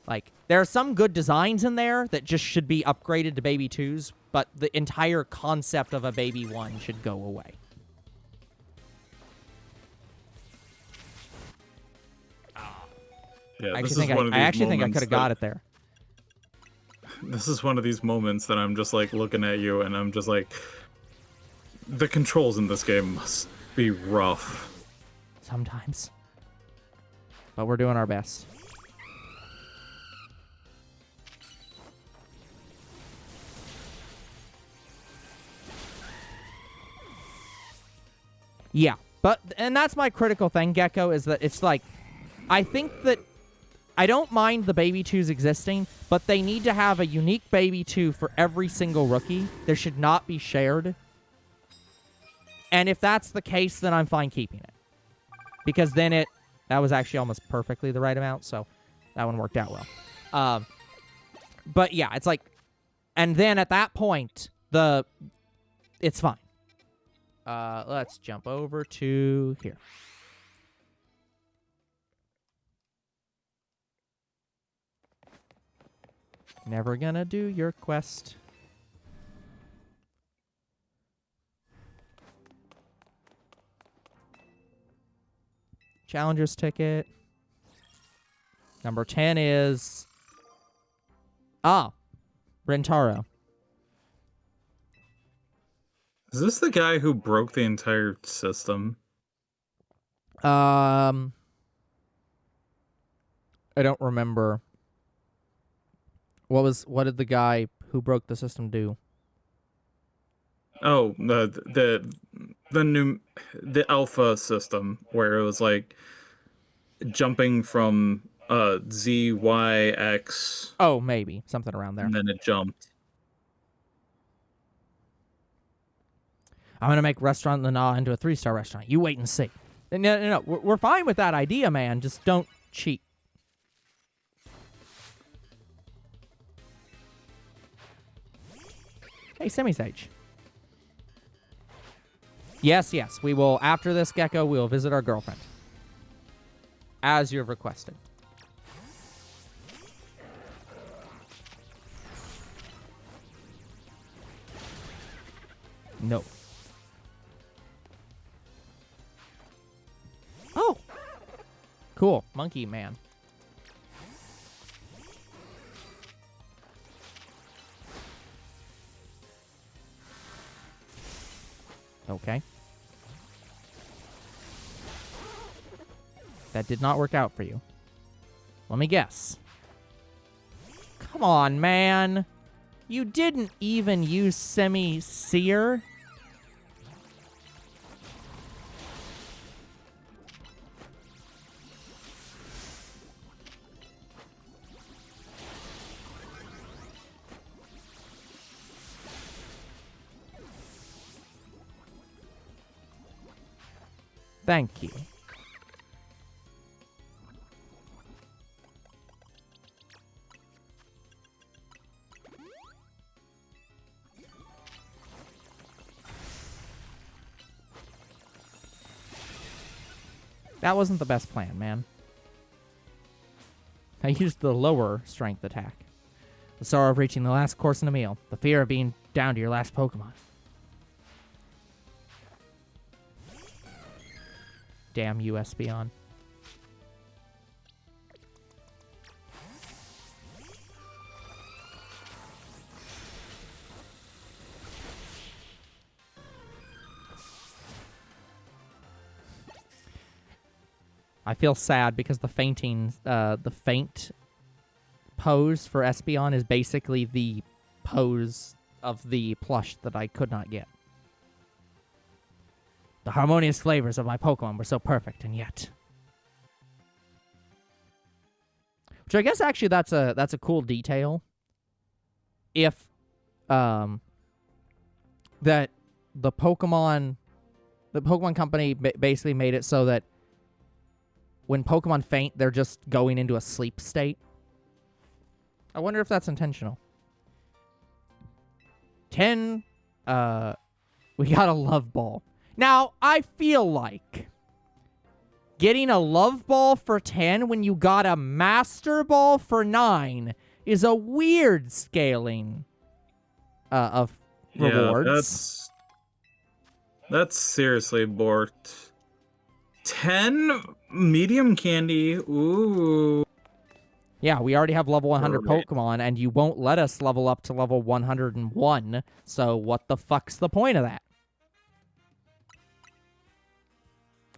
Like, there are some good designs in there that just should be upgraded to Baby 2s, but the entire concept of a Baby 1 should go away.
Yeah,
I actually think I could have got it there.
This is one of these moments that I'm just like looking at you and I'm just like, the controls in this game must be rough.
Sometimes. But we're doing our best. Yeah, and that's my critical thing, Gecko, is that it's like, I think that I don't mind the Baby 2s existing, but they need to have a unique Baby 2 for every single rookie. There should not be shared. And if that's the case, then I'm fine keeping it. Because then that was actually almost perfectly the right amount, so that one worked out well. But yeah, it's like, and then at that point, it's fine. Let's jump over to here. Never gonna do your quest. Challenger's ticket. Number 10 is... Rentaro.
Is this the guy who broke the entire system?
I don't remember. What did the guy who broke the system do?
Oh, the alpha system where it was like jumping from Z, Y, X.
Oh, maybe something around there.
And then it jumped.
I'm gonna make Restaurant Lana into a 3-star restaurant. You wait and see. No. We're fine with that idea, man. Just don't cheat. Hey, Semisage. Yes. We will, after this, Gecko, we will visit our girlfriend. As you have requested. No. Oh! Cool. Monkey man. Okay. That did not work out for you. Let me guess. Come on, man. You didn't even use Semi-Seer? Thank you. That wasn't the best plan, man. I used the lower strength attack. The sorrow of reaching the last course in a meal. The fear of being down to your last Pokemon. Damn you, Espeon. I feel sad because the faint pose for Espeon is basically the pose of the plush that I could not get. The harmonious flavors of my Pokemon were so perfect, and yet... Which I guess actually that's a cool detail. If that the Pokemon company basically made it so that when Pokemon faint, they're just going into a sleep state. I wonder if that's intentional. 10, we got a Love Ball. Now, I feel like getting a Love Ball for 10 when you got a Master Ball for 9 is a weird scaling of rewards.
That's seriously borked. 10 medium candy. Ooh.
Yeah, we already have level 100 Pokemon, and you won't let us level up to level 101, so what the fuck's the point of that?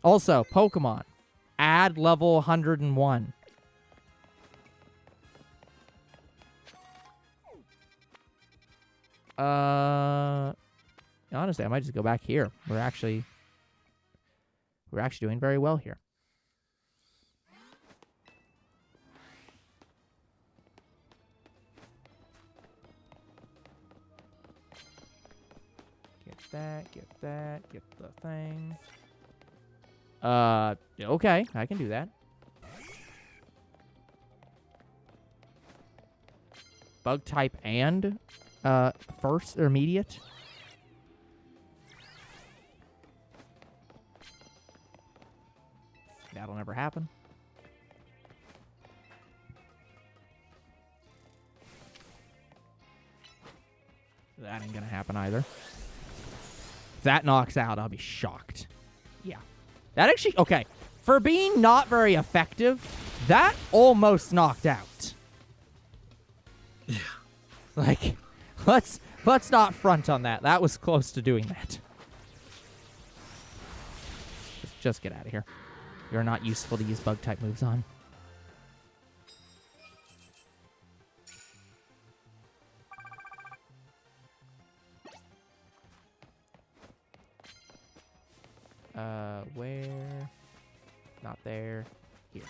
Also, Pokemon. Add level 101. Honestly, I might just go back here. We're actually doing very well here. Get the thing. Okay, I can do that. Bug type and, first or immediate. That'll never happen. That ain't gonna happen either. If that knocks out, I'll be shocked. Yeah. That actually, okay. For being not very effective, that almost knocked out.
Yeah.
Like, let's not front on that. That was close to doing that. Just get out of here. You're not useful to use bug type moves on. Where? Not there. Here.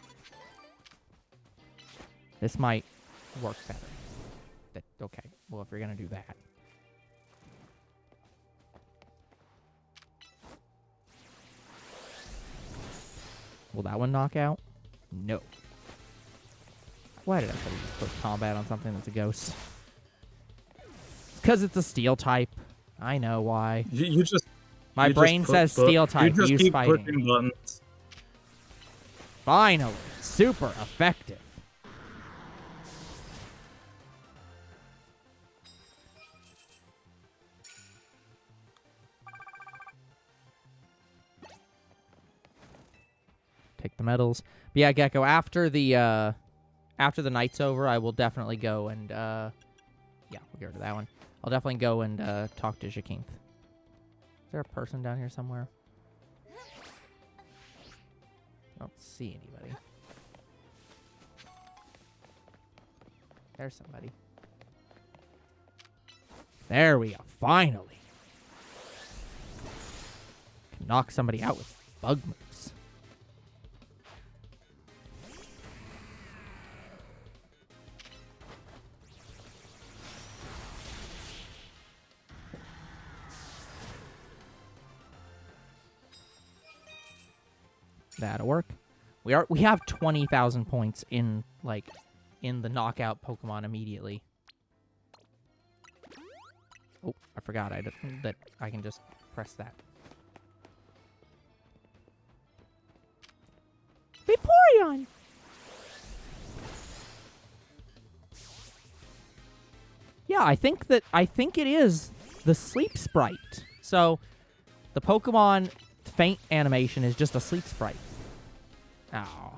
This might work better. Okay. Well, if you're gonna do that. Will that one knock out? No. Why did I put combat on something that's a ghost? Because it's a steel type. I know why.
You just...
My brain says steel type.
You just
Use
keep
fighting.
pushing buttons.
Finally. Super effective. Take the medals. But yeah, Gecko, after the night's over, I will definitely go and yeah, we'll get rid of that one. I'll definitely go and talk to Jakinth. Is there a person down here somewhere? I don't see anybody. There's somebody. There we go. Finally. Can knock somebody out with bug moves. That'll work. We have 20,000 points in the knockout Pokemon immediately. Oh, I forgot that I can just press that. Vaporeon! Yeah, I think it is the sleep sprite. So the Pokemon faint animation is just a sleep sprite. Oh.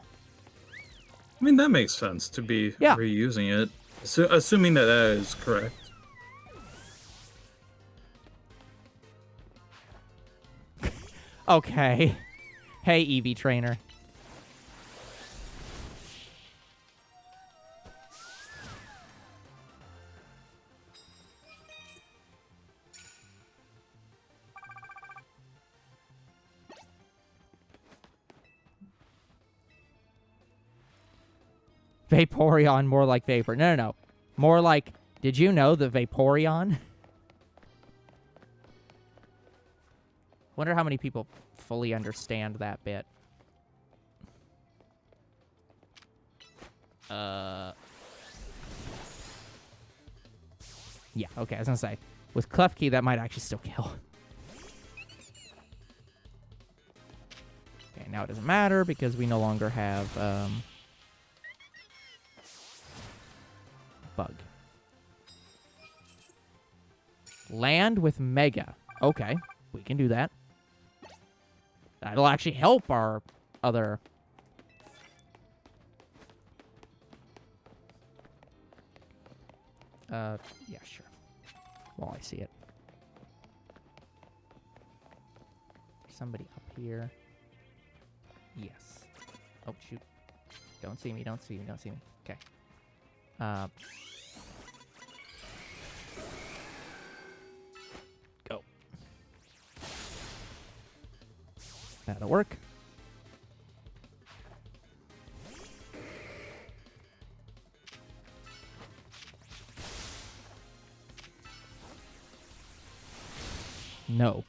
I mean, that makes sense to be reusing it, assuming that is correct.
Okay. Hey, Eevee trainer. Vaporeon, more like Vapor. No. More like, did you know the Vaporeon? Wonder how many people fully understand that bit. Yeah, okay, I was gonna say. With Klefki, that might actually still kill. Okay, now it doesn't matter because we no longer have, Bug. Land with Mega. Okay, we can do that. That'll actually help our other... yeah, sure. While I see it. Somebody up here. Yes. Oh, shoot. Don't see me, don't see me, don't see me. Okay. Go. That'll work. No.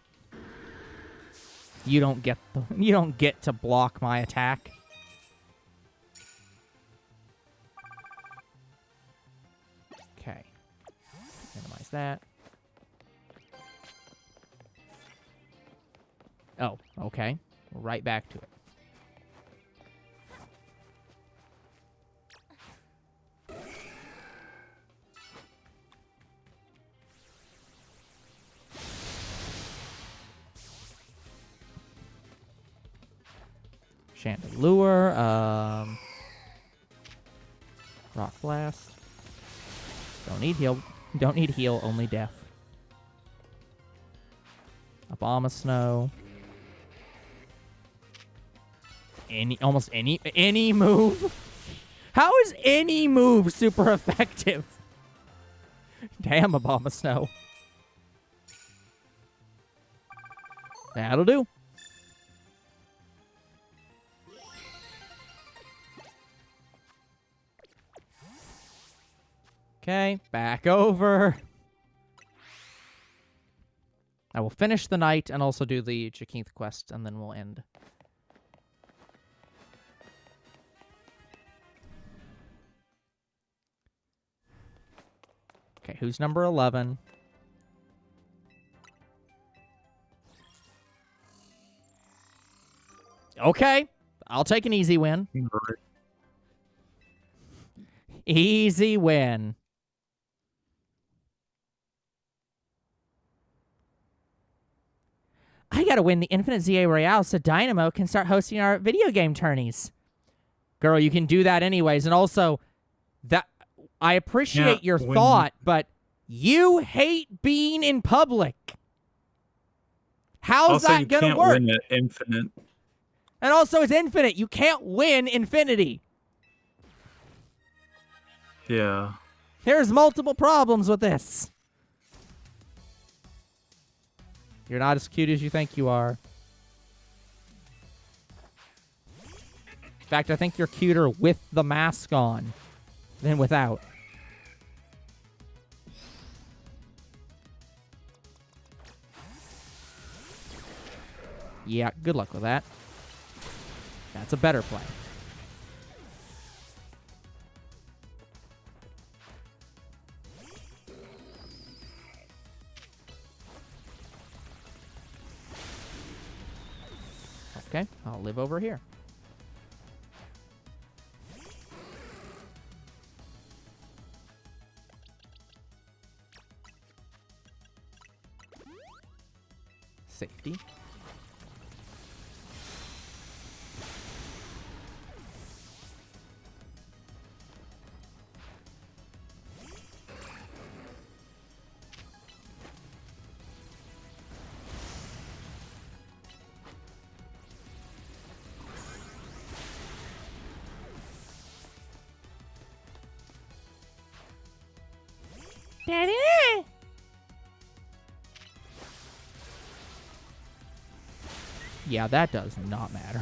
You don't get to block my attack. Okay. Minimize that. Oh, okay. Right back to it. Chandelure, Rock Blast. Don't need heal. Don't need heal, only death. Abomasnow. Almost any move? How is any move super effective? Damn, Abomasnow. That'll do. Okay, back over. I will finish the night and also do the Jacinth quest, and then we'll end. Okay, who's number 11? Okay, I'll take an easy win. Easy win. I gotta win the Infinite ZA Royale so Dynamo can start hosting our video game tourneys. Girl, you can do that anyways. And also, that I appreciate your thought, but you hate being in public. How's that gonna work?
Win at Infinite.
And also, it's Infinite. You can't win Infinity.
Yeah.
There's multiple problems with this. You're not as cute as you think you are. In fact, I think you're cuter with the mask on than without. Yeah, good luck with that. That's a better play. Okay, I'll live over here. safety. Daddy! Yeah, that does not matter.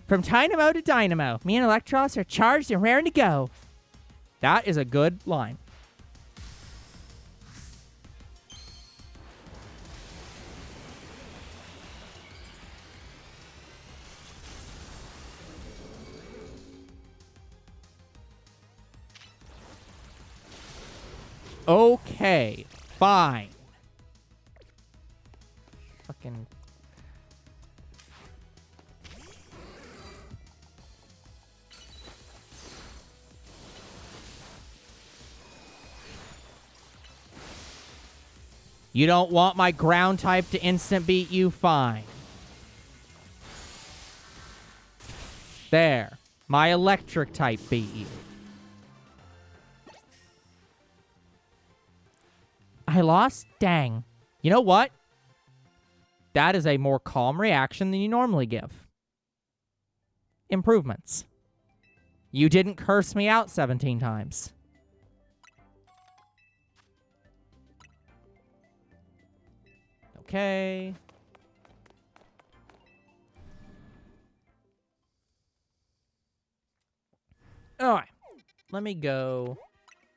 From Dynamo to Dynamo, me and Electros are charged and raring to go. That is a good line. Okay, fine. Fucking... You don't want my ground type to instant beat you? Fine. There. My electric type beat you. I lost? Dang. You know what? That is a more calm reaction than you normally give. Improvements. You didn't curse me out 17 times. Okay. Alright. Let me go.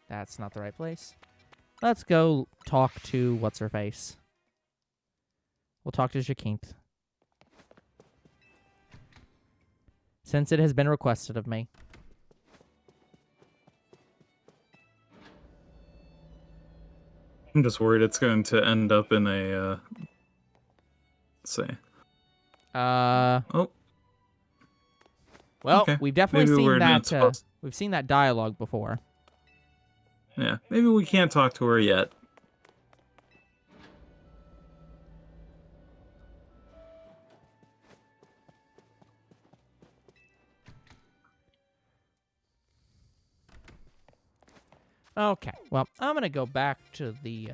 That's not the right place. Let's go talk to what's-her-face. We'll talk to Jacinth. Since it has been requested of me.
I'm just worried it's going to end up in a, let's see.
Oh. Well,
okay.
We've definitely
Maybe
seen that, we've seen that dialogue before.
Yeah, maybe we can't talk to her yet.
Okay, well, I'm going to go back to the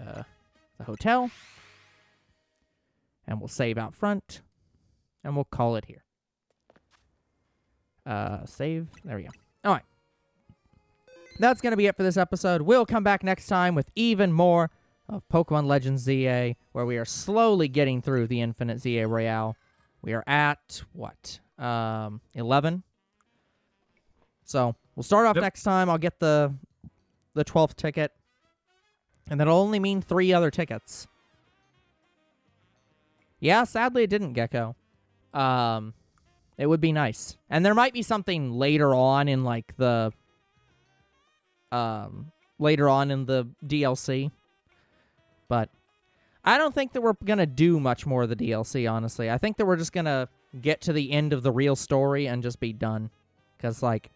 hotel. And we'll save out front. And we'll call it here. Save. There we go. All right. That's going to be it for this episode. We'll come back next time with even more of Pokemon Legends Z-A, where we are slowly getting through the Infinite Z-A Royale. We are at, what, 11? So, we'll start off next time. I'll get the 12th ticket. And that'll only mean 3 other tickets. Yeah, sadly it didn't, Gecko. It would be nice. And there might be something later on in, like, the... later on in the DLC. But I don't think that we're going to do much more of the DLC, honestly. I think that we're just going to get to the end of the real story and just be done. Because, like,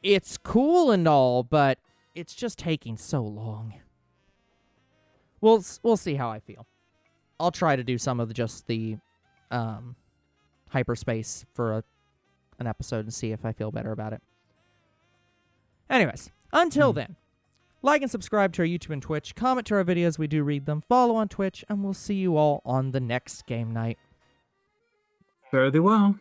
it's cool and all, but it's just taking so long. We'll see how I feel. I'll try to do some of just the hyperspace for an episode and see if I feel better about it. Anyways, until then, like and subscribe to our YouTube and Twitch, comment to our videos, we do read them, follow on Twitch, and we'll see you all on the next game night.
Fare thee well.